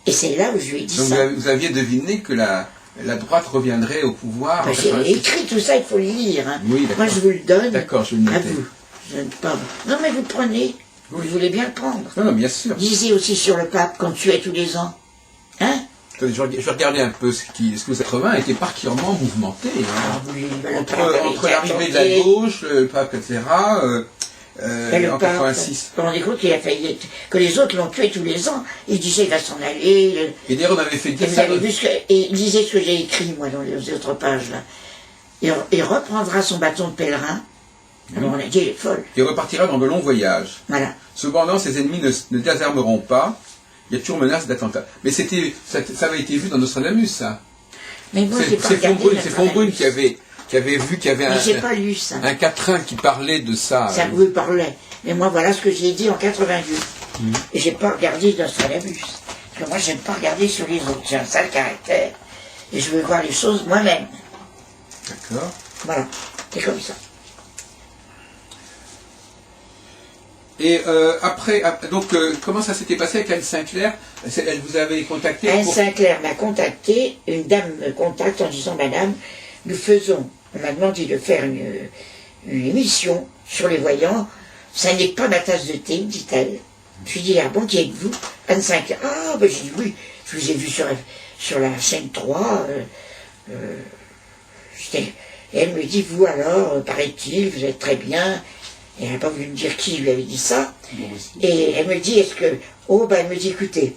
Et c'est là où je lui ai dit Donc ça. vous aviez deviné que la droite reviendrait au pouvoir. Ben, en j'ai 86. écrit tout ça, il faut le lire. Hein. Oui, d'accord. Moi, je vous le donne. D'accord, je vais le à noter. vous. Je ne pas. Non, mais vous le prenez. Vous voulez bien le prendre. Non, non, bien sûr. Lisez aussi sur le pape qu'on tuait tous les ans. Hein? Attendez, je vais regarder un peu ce que vous 80 était particulièrement mouvementé. Hein. Ah, oui, le pape Entre avait l'arrivée de attenté. la gauche, le pape, etc., Le en pape, 86. vous vous rendez compte qu'il a failli être, que les autres l'ont tué tous les ans. Il disait il va s'en aller. Et d'ailleurs, on avait fait Et dire vous ça. avez vu et il disait ce que j'ai écrit, moi, dans les autres pages, là. Il reprendra son bâton de pèlerin. Alors on a dit, elle est folle. Il repartira dans de longs voyages. Voilà. Cependant, ses ennemis ne désarmeront pas. Il y a toujours menace d'attentat. Mais ça avait été vu dans Nostradamus, ça. Mais moi, j'ai pas C'est regardé. Von Brunn qui avait vu qu'il y avait Mais j'ai pas lu ça. un quatrain qui parlait de ça. Ça vous parlait. Mais moi, voilà ce que j'ai dit en 88. Et j'ai pas regardé Nostradamus. Parce que moi, j'aime pas regarder sur les autres. J'ai un sale caractère. Et je veux voir les choses moi-même. D'accord. Voilà. C'est comme ça. Et donc, comment ça s'était passé avec Anne Sinclair? Elle vous avait contacté Anne pour... Sinclair m'a contacté. Une dame me contacte en disant, madame, on m'a demandé de faire une émission sur les voyants. Ça n'est pas ma tasse de thé, dit-elle. Je lui dis, ah bon, qui êtes-vous? Anne Sinclair. Ah, ben j'ai dit oui, je vous ai vu sur la chaîne 3. Et elle me dit, vous alors, paraît-il, vous êtes très bien. Et elle n'a pas voulu me dire qui lui avait dit ça. Bon, aussi. Et elle me dit, elle me dit, écoutez,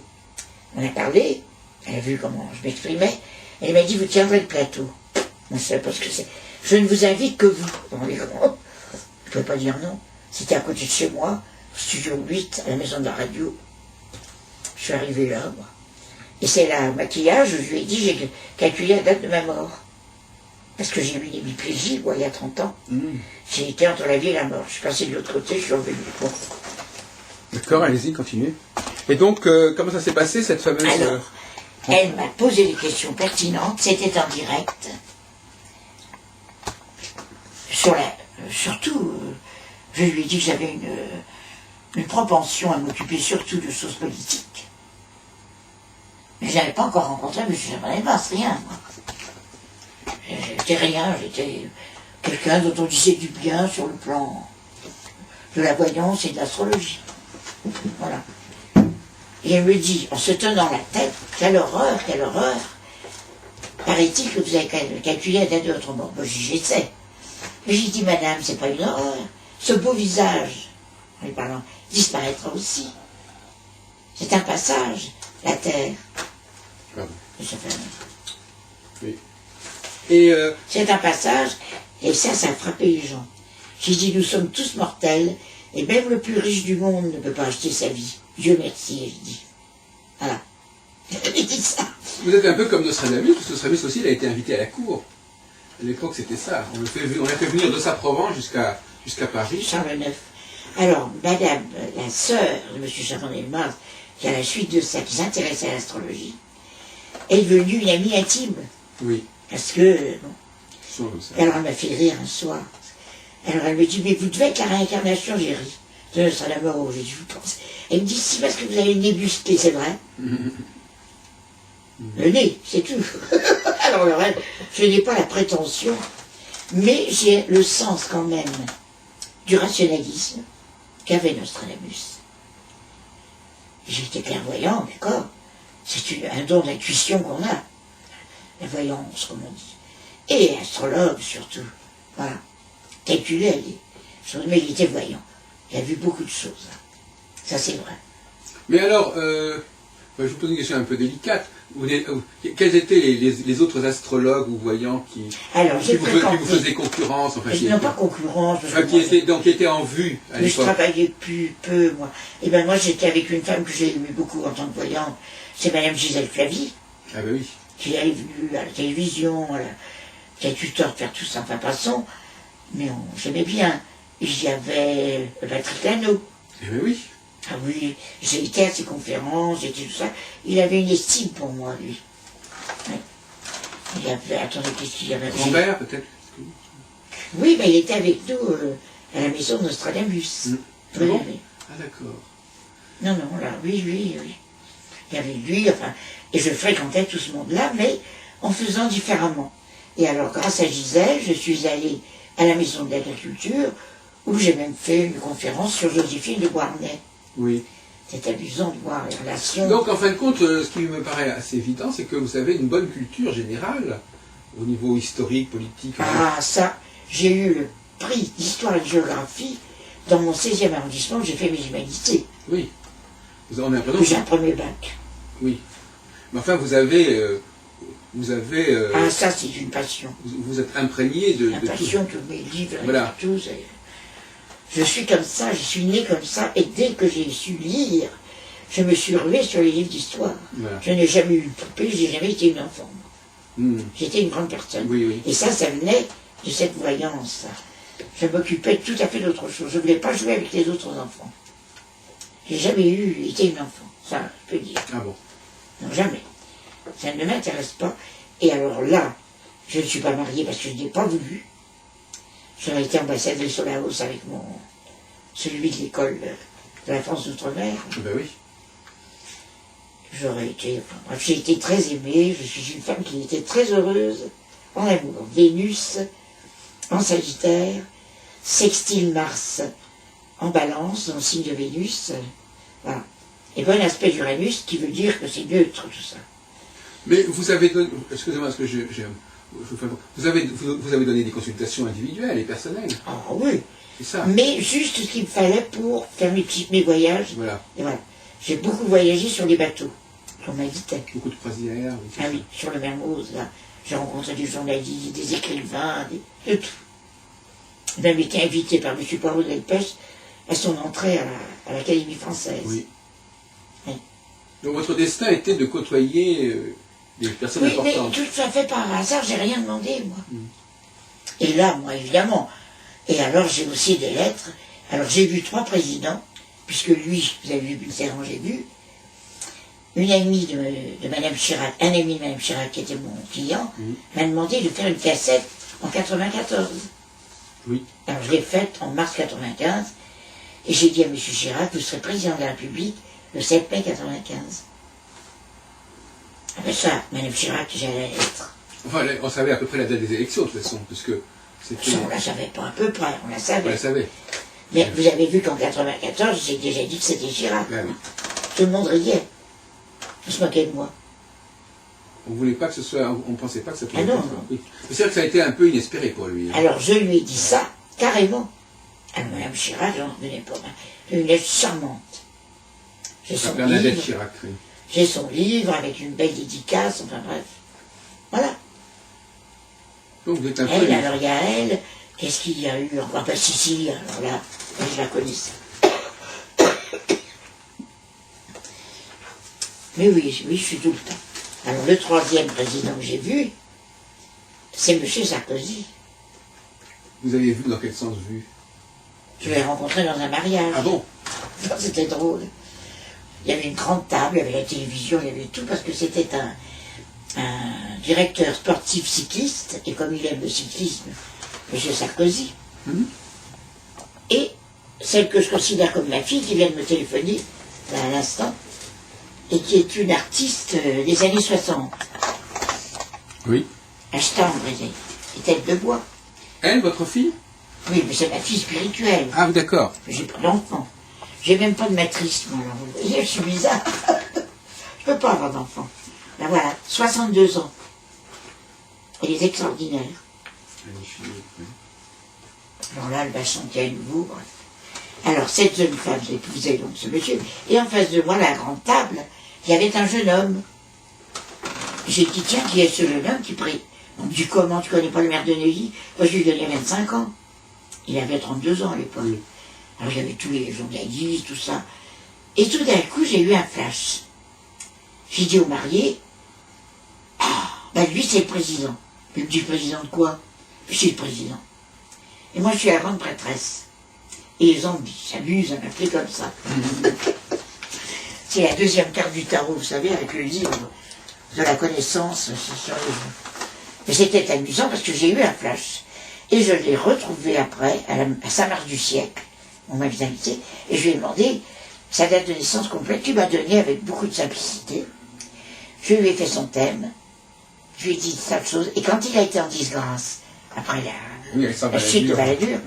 on a parlé, elle a vu comment je m'exprimais, elle m'a dit, vous tiendrez le plateau. Moi, je ne savais pas ce que c'est. Je ne vous invite que vous. Dans les grands. Je ne pouvais pas dire non. C'était à côté de chez moi, studio 8, à la maison de la radio. Je suis arrivé là, moi. Et c'est là, au maquillage, je lui ai dit, j'ai calculé la date de ma mort. Parce que j'ai eu une hémiplégie, moi, il y a 30 ans. J'ai été entre la vie et la mort. Je suis passé de l'autre côté, je suis revenu. Bon. D'accord, allez-y, continuez. Et donc, comment ça s'est passé, cette fameuse... Alors, elle m'a posé des questions pertinentes, c'était en direct. Surtout, je lui ai dit que j'avais une propension à m'occuper surtout de choses politiques. Mais je n'avais pas encore rencontré M. Chaponelva, rien, moi. J'étais rien, j'étais quelqu'un dont on disait du bien sur le plan de la voyance et de l'astrologie. Voilà. Et elle me dit, en se tenant la tête, quelle horreur, quelle horreur. Paraît-il que vous avez calculé la date de votre mort. Bon, j'essaie. Mais j'ai dit, madame, c'est pas une horreur. Ce beau visage, en lui parlant, disparaîtra aussi. C'est un passage, la terre. Pardon. Ça fait... Oui. Et C'est un passage, et ça a frappé les gens. J'ai dit, nous sommes tous mortels, et même le plus riche du monde ne peut pas acheter sa vie. Dieu merci, je dis. Voilà. J'ai dit ça. vous êtes un peu comme Nostradamus, parce que Nostradamus aussi, il a été invité à la cour. À l'époque, c'était ça. On l'a fait venir de sa Provence jusqu'à Paris. Charles IX. Alors, madame, la sœur de M. Chaban-Delmas, qui à la suite de ça, qui s'intéressait à l'astrologie, est devenue une amie intime. Oui. Parce que, bon. Comme ça. Et alors elle m'a fait rire un soir. Alors elle me dit, mais vous devez être la réincarnation, j'ai ri. De Nostradamus, j'ai dit, vous pensez. Elle me dit, si, parce que vous avez le nez busqué, c'est vrai. Le nez, c'est tout. Alors le reste, je n'ai pas la prétention, mais j'ai le sens quand même du rationalisme qu'avait Nostradamus. J'étais clairvoyant, d'accord. C'est un don d'intuition qu'on a. La voyance, comme on dit. Et astrologue, surtout. Voilà. Calculé, mais il était voyant. Il a vu beaucoup de choses. Ça, c'est vrai. Mais alors, je vous pose une question un peu délicate. Quels étaient les autres astrologues ou voyants qui vous faisaient concurrence, enfin, non, pas concurrence. Qui étaient en vue à l'époque. Mais je travaillais peu, moi. Et ben moi, j'étais avec une femme que j'ai aimée beaucoup en tant que voyante. C'est Madame Gisèle Flavie. Ah ben oui. Qui est venue à la télévision, qui a eu tort de faire tout ça, enfin passons. Mais j'aimais bien. Il y avait Patrick Lano. Eh ben oui. Ah oui, j'ai été à ses conférences, j'ai été tout ça. Il avait une estime pour moi, lui. Oui. Il avait, attendez, qu'est-ce qu'il y avait? Grand-père, peut-être? Oui, mais il était avec nous à la maison de Nostradamus. Oui, bon oui. Ah d'accord. Non, là, oui. Il y avait lui, enfin, et je fréquentais tout ce monde-là, mais en faisant différemment. Et alors, grâce à Gisèle, je suis allée à la maison de l'agriculture, où j'ai même fait une conférence sur Joséphine de Beauharnais. Oui. C'est amusant de voir les relations. Donc, en fin de compte, ce qui me paraît assez évident, c'est que vous avez une bonne culture générale, au niveau historique, politique. Ah, ça, j'ai eu le prix d'histoire et de géographie dans mon 16e arrondissement où j'ai fait mes humanités. Oui. On a l'impression j'ai un premier bac. Oui. Mais enfin, vous avez ah, ça, c'est une passion. Vous êtes imprégné de la passion, tous mes livres, voilà. Et tout. Je suis comme ça, je suis né comme ça, et dès que j'ai su lire, je me suis ruée sur les livres d'histoire. Voilà. Je n'ai jamais eu une poupée, je n'ai jamais été une enfant. J'étais une grande personne. Oui. Et ça venait de cette voyance. Je m'occupais tout à fait d'autre chose. Je ne voulais pas jouer avec les autres enfants. J'ai jamais été une enfant, ça, je peux dire. Ah bon? Non, jamais. Ça ne m'intéresse pas. Et alors là, je ne suis pas mariée parce que je n'ai pas voulu. J'aurais été ambassadrice sur la hausse avec celui de l'école de la France d'Outre-mer. Ben oui. J'aurais été, enfin, j'ai été très aimée, je suis une femme qui était très heureuse en amour. Vénus en Sagittaire, sextile Mars en Balance, dans le signe de Vénus, voilà. Et bon aspect d'Uranus, qui veut dire que c'est neutre tout ça. Mais vous avez donné, excusez-moi, parce que vous avez donné des consultations individuelles et personnelles. Ah oui. C'est ça. Mais juste ce qu'il me fallait pour faire mes voyages. Voilà. Et voilà. J'ai beaucoup voyagé sur les bateaux. On m'invitait. Beaucoup de croisières. Ah oui, sur le Mermoz, là. J'ai rencontré des journalistes, des écrivains, de tout. J'ai même été invité par M. Poirot de Delpech à son entrée à l'Académie française. Oui. Donc votre destin était de côtoyer des personnes importantes. Oui, mais tout à fait par hasard, j'ai rien demandé, moi. Et là, moi, évidemment. Et alors, j'ai aussi des lettres. Alors, j'ai vu 3 présidents, puisque lui, vous avez vu Mitterrand, j'ai vu. Une amie de Mme Chirac, un ami de Mme Chirac, qui était mon client, m'a demandé de faire une cassette en 94. Oui. Alors, je l'ai faite en mars 95, et j'ai dit à M. Chirac, vous serez président de la République le 7 mai 95. Après ça, Mme Chirac, j'allais être. Enfin, on savait à peu près la date des élections, de toute façon, puisque c'était... On ne la savait pas à peu près, on la savait. On la savait. Mais vous avez vu qu'en 94, j'ai déjà dit que c'était Chirac. Ben oui. Tout le monde riait. On se moquait de moi. On voulait pas que ce soit, on pensait pas que ça pouvait Ah non, être ça. Oui. Mais c'est vrai que ça a été un peu inespéré pour lui. Hein. Alors je lui ai dit ça, carrément. Alors Madame Chirac, j'en revenais pas. Une lettre charmante. J'ai Ça son Bernadette livre. Chirac, oui. J'ai son livre avec une belle dédicace, enfin bref. Voilà. Donc vous êtes un peu... Elle, alors il y a elle, qu'est-ce qu'il y a eu encore? Pas Sicile, alors là, je la connaissais. Mais oui, oui, je suis tout le temps. Alors le troisième président que j'ai vu, c'est M. Sarkozy. Vous avez vu dans quel sens vu? Je l'ai rencontré dans un mariage. Ah bon? C'était drôle. Il y avait une grande table, il y avait la télévision, il y avait tout, parce que c'était un directeur sportif cycliste, et comme il aime le cyclisme, M. Sarkozy. Et celle que je considère comme ma fille, qui vient de me téléphoner là, à l'instant, et qui est une artiste des années 60. Oui. Ashton, et tête de bois. Elle, votre fille? Oui, mais c'est ma fille spirituelle. Ah, d'accord. J'ai pas d'enfant. J'ai même pas de matrice, moi. Alors, vous voyez, je suis bizarre. Je peux pas avoir d'enfant. Ben voilà, 62 ans. Elle est extraordinaire. Alors là, elle va chanter à nouveau. Bref. Alors, cette jeune femme, j'épousais donc ce monsieur. Et en face de moi, à la grande table, il y avait un jeune homme. J'ai dit, tiens, qui est ce jeune homme qui prie? On me dit, comment, tu connais pas le maire de Neuilly? Moi, je lui donnais 25 ans. Il avait 32 ans à l'époque. Oui. Alors, j'avais tous les journalistes, tout ça. Et tout d'un coup, j'ai eu un flash. J'ai dit au marié, ah, ben lui, c'est le président. Il me dit, président de quoi? Je suis le président. Et moi, je suis la grande prêtresse. Et les gens s'amusent à m'appeler comme ça. C'est la deuxième carte du tarot, vous savez, avec le livre de la connaissance sur les gens. Mais c'était amusant parce que j'ai eu un flash. Et je l'ai retrouvé après, à Saint-Mars du siècle. On m'avait invité. Et je lui ai demandé sa date de naissance complète. Il m'a donné avec beaucoup de simplicité. Je lui ai fait son thème. Je lui ai dit tas de choses. Et quand il a été en disgrâce, après la chute de Balladur,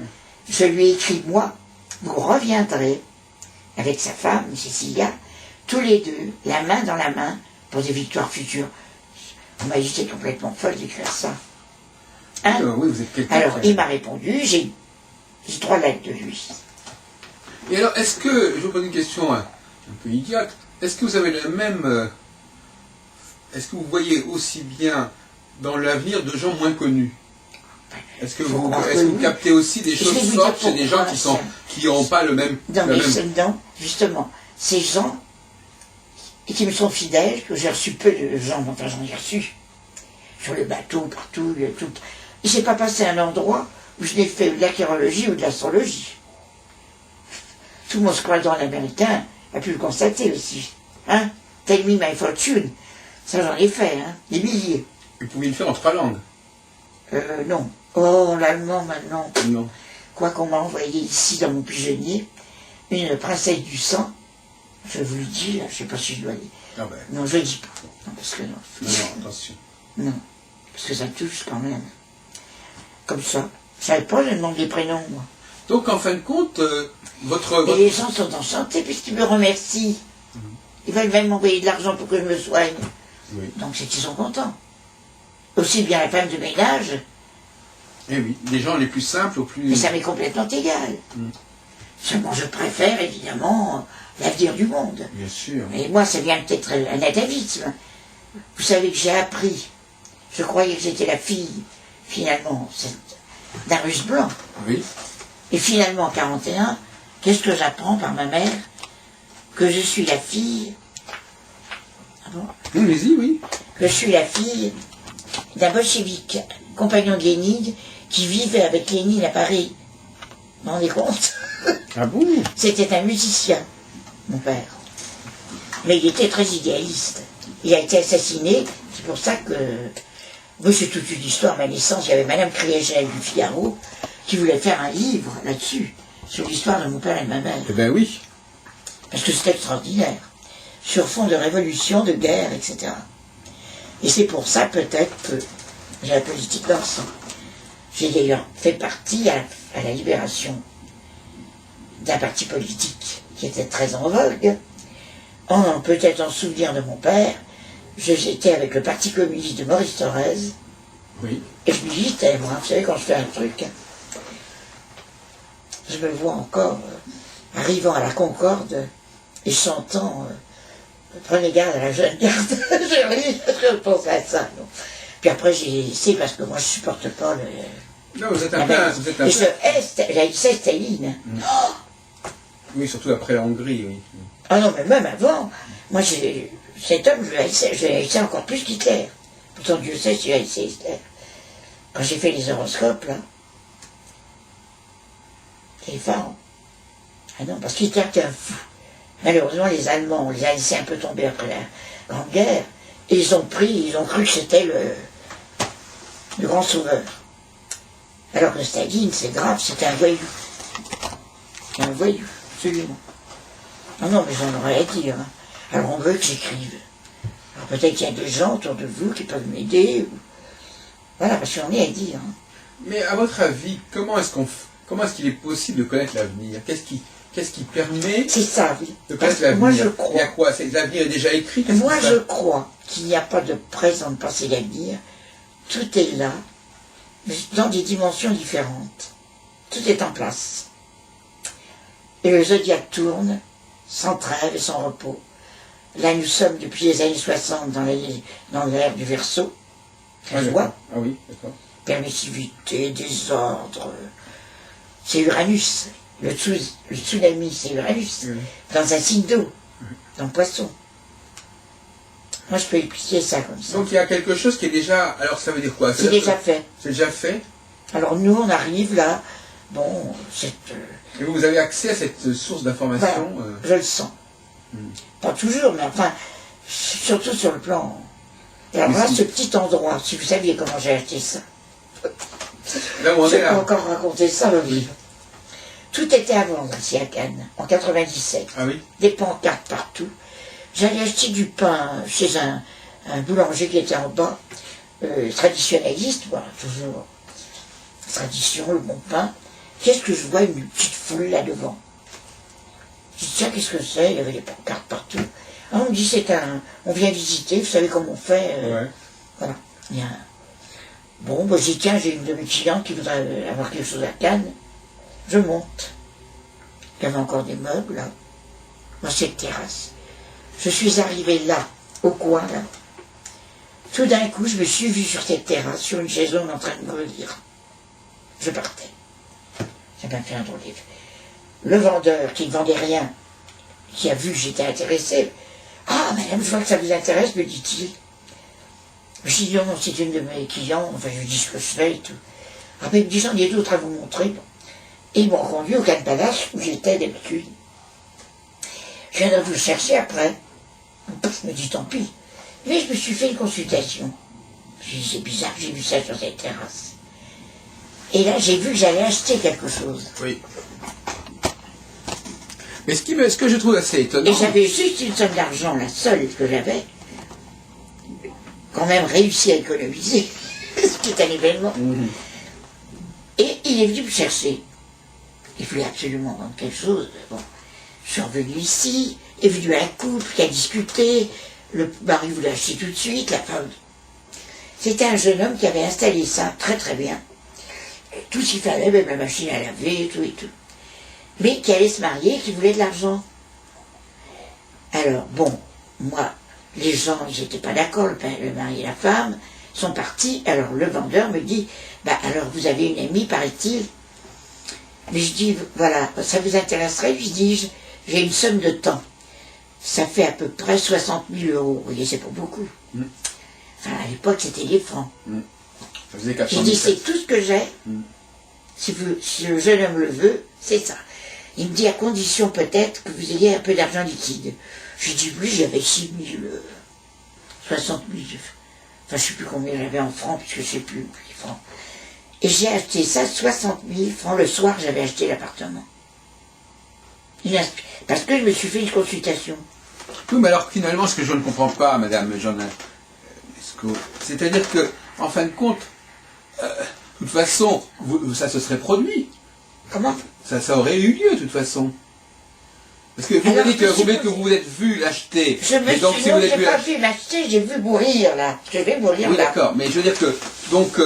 je lui ai écrit, moi, vous reviendrez avec sa femme, Cécilia, tous les deux, la main dans la main, pour des victoires futures. On m'a dit, j'étais complètement folle d'écrire ça. Hein? Oui, vous êtes quelqu'un. Alors, il m'a répondu, j'ai 3 lettres de lui. Et alors, est-ce que, je vous pose une question un peu idiote, est-ce que vous avez le même... est-ce que vous voyez aussi bien dans l'avenir de gens moins connus? Est-ce que vous captez aussi des choses fortes chez des gens qui n'ont pas le même... Non, mais non, justement, ces gens qui me sont fidèles, que j'ai reçu peu de gens, enfin j'en ai reçu, sur le bateau, partout, tout. Il ne s'est pas passé un endroit où je n'ai fait de l'archéologie ou de l'astrologie. Tout mon squadron américain a pu le constater aussi. Hein? Tell me my fortune. Ça j'en ai fait, hein, des milliers. Vous pouvez le faire en 3 langues? Non. Oh, l'allemand maintenant. Non. Quoi qu'on m'a envoyé ici dans mon pigeonnier, une princesse du sang, je vous le dis, là, je ne sais pas si je dois dire. Ah ben. Non, je ne le dis pas. Non, parce que non. Non, attention. Non, parce que ça touche quand même. Comme ça. Je ne savais pas, je demande des prénoms, moi. Donc, en fin de compte, Et les gens sont enchantés puisqu'ils me remercient. Ils veulent même m'envoyer de l'argent pour que je me soigne. Oui. Donc, c'est qu'ils sont contents. Aussi bien la femme de ménage, Eh oui, les gens les plus simples aux plus... mais ça m'est complètement égal. Seulement, je préfère, évidemment, l'avenir du monde. Bien sûr. Et moi, ça vient peut-être un atavisme. Vous savez que j'ai appris, je croyais que j'étais la fille, finalement, d'un russe blanc. Oui. Et finalement, en 41, qu'est-ce que j'apprends par ma mère? Que je suis la fille... Ah bon? Non, allez-y, oui. Que je suis la fille d'un bolchevique, compagnon de Lénine, qui vivait avec Lénine à Paris. Vous vous rendez compte? Ah bon? C'était un musicien, mon père. Mais il était très idéaliste. Il a été assassiné, c'est pour ça que... Moi, c'est toute une histoire, ma naissance, il y avait Madame Kriégel du Figaro, qui voulait faire un livre là-dessus, sur l'histoire de mon père et de ma mère. Eh ben oui. Parce que c'était extraordinaire. Sur fond de révolution, de guerre, etc. Et c'est pour ça, peut-être, que j'ai la politique dans le sang. J'ai d'ailleurs fait partie à la libération d'un parti politique qui était très en vogue. Peut-être en souvenir de mon père, j'étais avec le Parti communiste de Maurice Thorez, Oui. et je militais, moi, vous savez, quand je fais un truc, je me vois encore arrivant à la Concorde et chantant prenez garde à la jeune garde. Je pense à ça. Non. Puis après, j'ai laissé parce que moi, je supporte pas le. Non, vous êtes un peu. Et j'haïssais Staline. Oui, surtout après la Hongrie, oui. Ah non, mais même avant, moi, cet homme, je l'haïssais encore plus qu'Hitler. Pourtant, Dieu sait si j'haïssais Hitler. Quand j'ai fait les horoscopes, là, c'est effarant. Ah non, parce qu'Hitler était un fou. Malheureusement, les Allemands, on les a laissés un peu tomber après la Grande Guerre, et ils ont cru que c'était le grand sauveur. Alors que Staline, c'est grave, c'était un voyou. Un voyou, absolument. Non, mais j'en aurais à dire. Hein. Alors on veut que j'écrive. Alors peut-être qu'il y a des gens autour de vous qui peuvent m'aider. Ou... Voilà, parce qu'on est à dire. Hein. Mais à votre avis, comment est-ce qu'il est possible de connaître l'avenir? Qu'est-ce qui permet c'est ça, oui. de connaître l'avenir? Moi, je crois. Il y a quoi? L'avenir est déjà écrit? Moi, je crois qu'il n'y a pas de présent, de passé, d'avenir. Tout est là, mais dans des dimensions différentes. Tout est en place. Et le zodiaque tourne, sans trêve et sans repos. Là, nous sommes depuis les années 60 dans l'ère du Verseau. Ça se voit. Ah oui, d'accord. Permissivité, désordre. C'est Uranus. Le tsunami, c'est Uranus. Oui. Dans un signe d'eau, dans le Poisson. Moi, je peux expliquer ça comme ça. Donc, il y a quelque chose qui est déjà... Alors, ça veut dire quoi? C'est déjà fait. C'est déjà fait? Alors, nous, on arrive là. Bon, et vous avez accès à cette source d'information? Je le sens. Pas toujours, mais enfin, surtout sur le plan... Et alors là, ce petit endroit, si vous saviez comment j'ai acheté ça. Là où on je est peux là. encore raconter ça, le livre. Tout était à vendre ici à Cannes, en 97. Ah oui? Des pancartes partout. J'allais acheter du pain chez un boulanger qui était en bas, traditionnaliste, voilà, toujours tradition, le bon pain. Qu'est-ce que je vois, une petite foule là devant. Je dis, tiens, qu'est-ce que c'est? Il y avait des pancartes partout. Ah, on me dit, on vient visiter, vous savez comment on fait. Ouais. Voilà. Il y a bon, je dis, tiens, j'ai une de mes clientes qui voudrait avoir quelque chose à Cannes. Je monte. Il y avait encore des meubles, là, dans cette terrasse. Je suis arrivé là, au coin, là. Tout d'un coup, je me suis vu sur cette terrasse, sur une chaise en train de me lire. Je partais. Ça m'a fait un drôle d'effet. Le vendeur, qui ne vendait rien, qui a vu que j'étais intéressé, « Ah, madame, je vois que ça vous intéresse, me dit-il. » Je dis, non, c'est une de mes clients, enfin, je lui dis ce que je fais et tout. Après, il me dit, j'en ai d'autres à vous montrer. Et ils m'ont conduit au Cannes Palace, où j'étais d'habitude. Je viendrai vous le chercher après. Je me dis, tant pis. Mais je me suis fait une consultation. Je dis, c'est bizarre, j'ai vu ça sur cette terrasse. Et là, j'ai vu que j'allais acheter quelque chose. Oui. Mais ce que je trouve assez étonnant... Et j'avais juste une somme d'argent, la seule que j'avais, quand même réussi à économiser, ce qui est un événement. Et il est venu me chercher. Il voulait absolument vendre quelque chose. Bon, je suis revenu ici, est venu un couple qui a discuté, le mari voulait acheter tout de suite, la femme... C'était un jeune homme qui avait installé ça très très bien. Tout ce qu'il fallait, même la machine à laver, tout et tout. Mais qui allait se marier, qui voulait de l'argent. Alors, bon, moi, les gens, ils n'étaient pas d'accord, le mari et la femme sont partis. Alors, le vendeur me dit, bah, alors, vous avez une amie, paraît-il. Mais je dis, voilà, ça vous intéresserait? Lui dis-je, j'ai une somme de temps. Ça fait à peu près 60 000 €. Vous voyez, c'est pas beaucoup. Enfin, à l'époque, c'était des francs. Ça faisait 400 000. J'ai dit, c'est tout ce que j'ai. Si le jeune homme le veut, c'est ça. Il me dit, à condition peut-être que vous ayez un peu d'argent liquide. J'ai dit, oui, j'avais 6 000, 60 000. Enfin, je ne sais plus combien j'avais en francs, puisque je ne sais plus les francs. Et j'ai acheté ça, 60 000 francs. Le soir, j'avais acheté l'appartement. Parce que je me suis fait une consultation. Oui, mais alors finalement, ce que je ne comprends pas, madame Jeanne, c'est-à-dire que, en fin de compte, de toute façon, ça se serait produit. Comment? Ça aurait eu lieu de toute façon. Parce que vous me dites que vous êtes vu l'acheter. Je me mais donc, suis, si non, vous j'ai êtes pas vu l'acheter, j'ai vu mourir là. Je vais mourir oui, là. d'accord, mais je veux dire que donc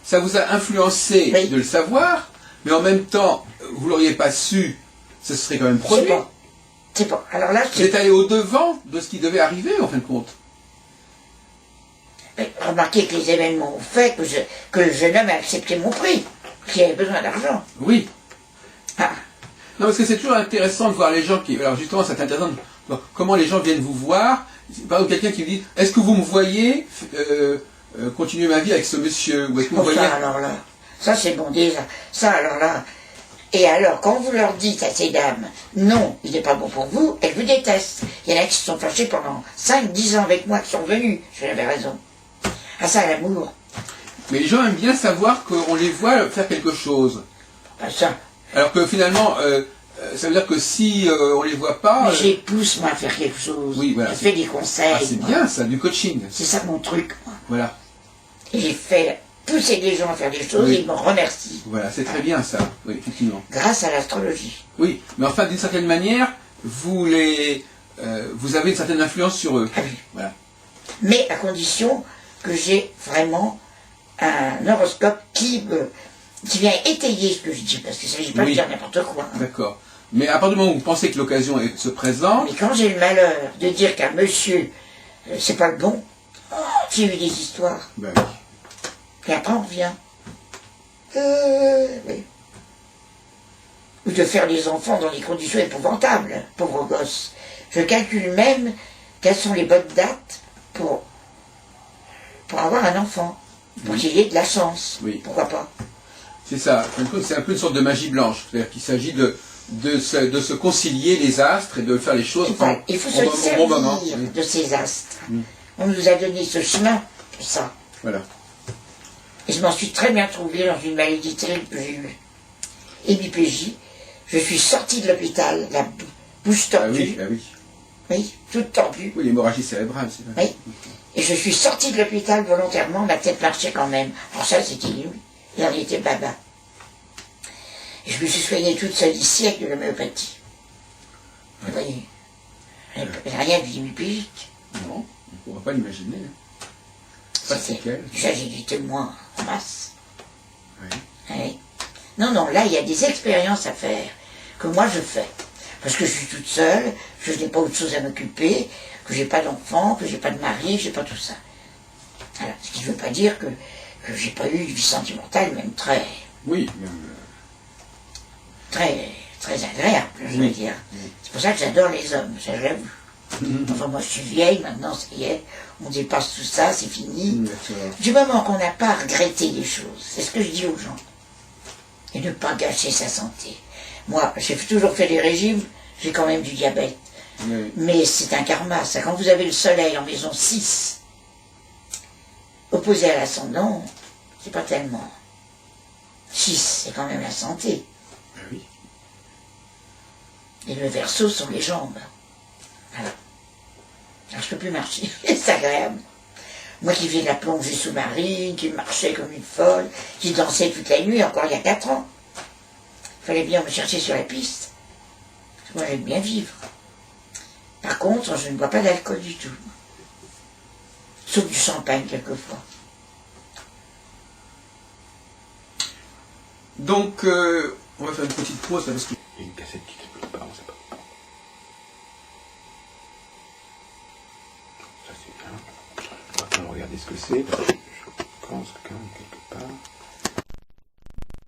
ça vous a influencé Oui. de le savoir, mais en même temps, vous l'auriez pas su, ce serait quand même produit. C'est pas. Alors là, Vous êtes allé au-devant de ce qui devait arriver, en fin de compte. Remarquez que les événements ont fait que le jeune homme a accepté mon prix, qu'il avait besoin d'argent. Oui. Ah. Non, parce que c'est toujours intéressant de voir les gens qui... Alors justement, c'est intéressant de voir comment les gens viennent vous voir. Par exemple, quelqu'un qui vous dit, est-ce que vous me voyez continuer ma vie avec ce monsieur? Ou est-ce que vous voyez... Ça, alors là, ça c'est bon déjà. Ça, alors là. Et alors, quand vous leur dites à ces dames, non, il n'est pas bon pour vous, elles vous détestent. Il y en a qui se sont fâchés pendant 5-10 ans avec moi, qui sont venus. J'avais raison. Ah ça, l'amour. Mais les gens aiment bien savoir qu'on les voit faire quelque chose. Ah, ça. Alors que finalement, ça veut dire que si on les voit pas... Mais je les pousse, moi, à faire quelque chose. Oui, voilà. Je fais des conseils. Ah, c'est bien ça, du coaching. C'est ça mon truc, moi. Voilà. Et j'ai fait pousser des gens à faire des choses Oui. et ils me remercient. Voilà, c'est très bien ça, oui, effectivement. Grâce à l'astrologie. Oui, mais enfin, d'une certaine manière, vous avez une certaine influence sur eux. Ah oui. Voilà. Mais à condition que j'ai vraiment un horoscope qui vient étayer ce que je dis, parce que ça ne s'agit pas de dire n'importe quoi. Hein. D'accord. Mais à partir du moment où vous pensez que l'occasion se présente... Mais quand j'ai le malheur de dire qu'un monsieur, c'est pas le bon, j'ai eu des histoires. Ben oui. Et après on revient. Oui. Ou de faire les enfants dans des conditions épouvantables, pauvres gosses. Je calcule même quelles sont les bonnes dates pour avoir un enfant, pour qu'il y ait de la chance. Oui. Pourquoi pas? C'est ça. C'est un peu une sorte de magie blanche. C'est-à-dire qu'il s'agit de se concilier les astres et de faire les choses Il faut se au bon moment. servir de ces astres. On nous a donné ce chemin pour ça. Voilà. Et je m'en suis très bien trouvé dans une maladie terrible que j'ai eue. Hémiplégie. Je suis sortie de l'hôpital, la bouche tordue. Ah oui. Oui, toute tordue. Oui, l'hémorragie cérébrale, c'est vrai. Oui. Et je suis sortie de l'hôpital volontairement, ma tête marchait quand même. Alors ça, c'était inouï. Et on était baba. Et je me suis soignée toute seule ici avec de l'homéopathie. Vous voyez, rien de hémiplégique. Non, on ne pourra pas l'imaginer. Pas séquelles. Déjà, j'ai du témoin en masse. Oui. Oui. Non, non, là, il y a des expériences à faire que moi, je fais. Parce que je suis toute seule, je n'ai pas autre chose à m'occuper, que j'ai pas d'enfant, que j'ai pas de mari, que j'ai pas tout ça. Alors, ce qui ne veut pas dire que j'ai pas eu une vie sentimentale, même très, Oui, très, très agréable, je veux dire. C'est pour ça que j'adore les hommes, ça je l'avoue. Enfin, moi, je suis vieille, maintenant, ça y est, on dépasse tout ça, c'est fini. Du moment qu'on n'a pas regretté les choses, c'est ce que je dis aux gens. Et ne pas gâcher sa santé. Moi, j'ai toujours fait des régimes, j'ai quand même du diabète. Oui. Mais c'est un karma, ça. Quand vous avez le soleil en maison 6, opposé à l'ascendant, c'est pas tellement. 6, c'est quand même la santé. Oui. Et le verso sont les jambes. Voilà. Alors je peux plus marcher, c'est agréable. Moi qui faisais de la plongée sous-marine, qui marchais comme une folle, qui dansais toute la nuit, encore il y a 4 ans. Il fallait bien me chercher sur la piste. Parce que moi j'aime bien vivre. Par contre, je ne bois pas d'alcool du tout. Sauf du champagne quelquefois. Donc, on va faire une petite pause là, parce que... Il y a une cassette qui s'explose pas, on sait pas. Ça c'est bien. On va quand même regarder ce que c'est, parce que je pense que quand même quelque part...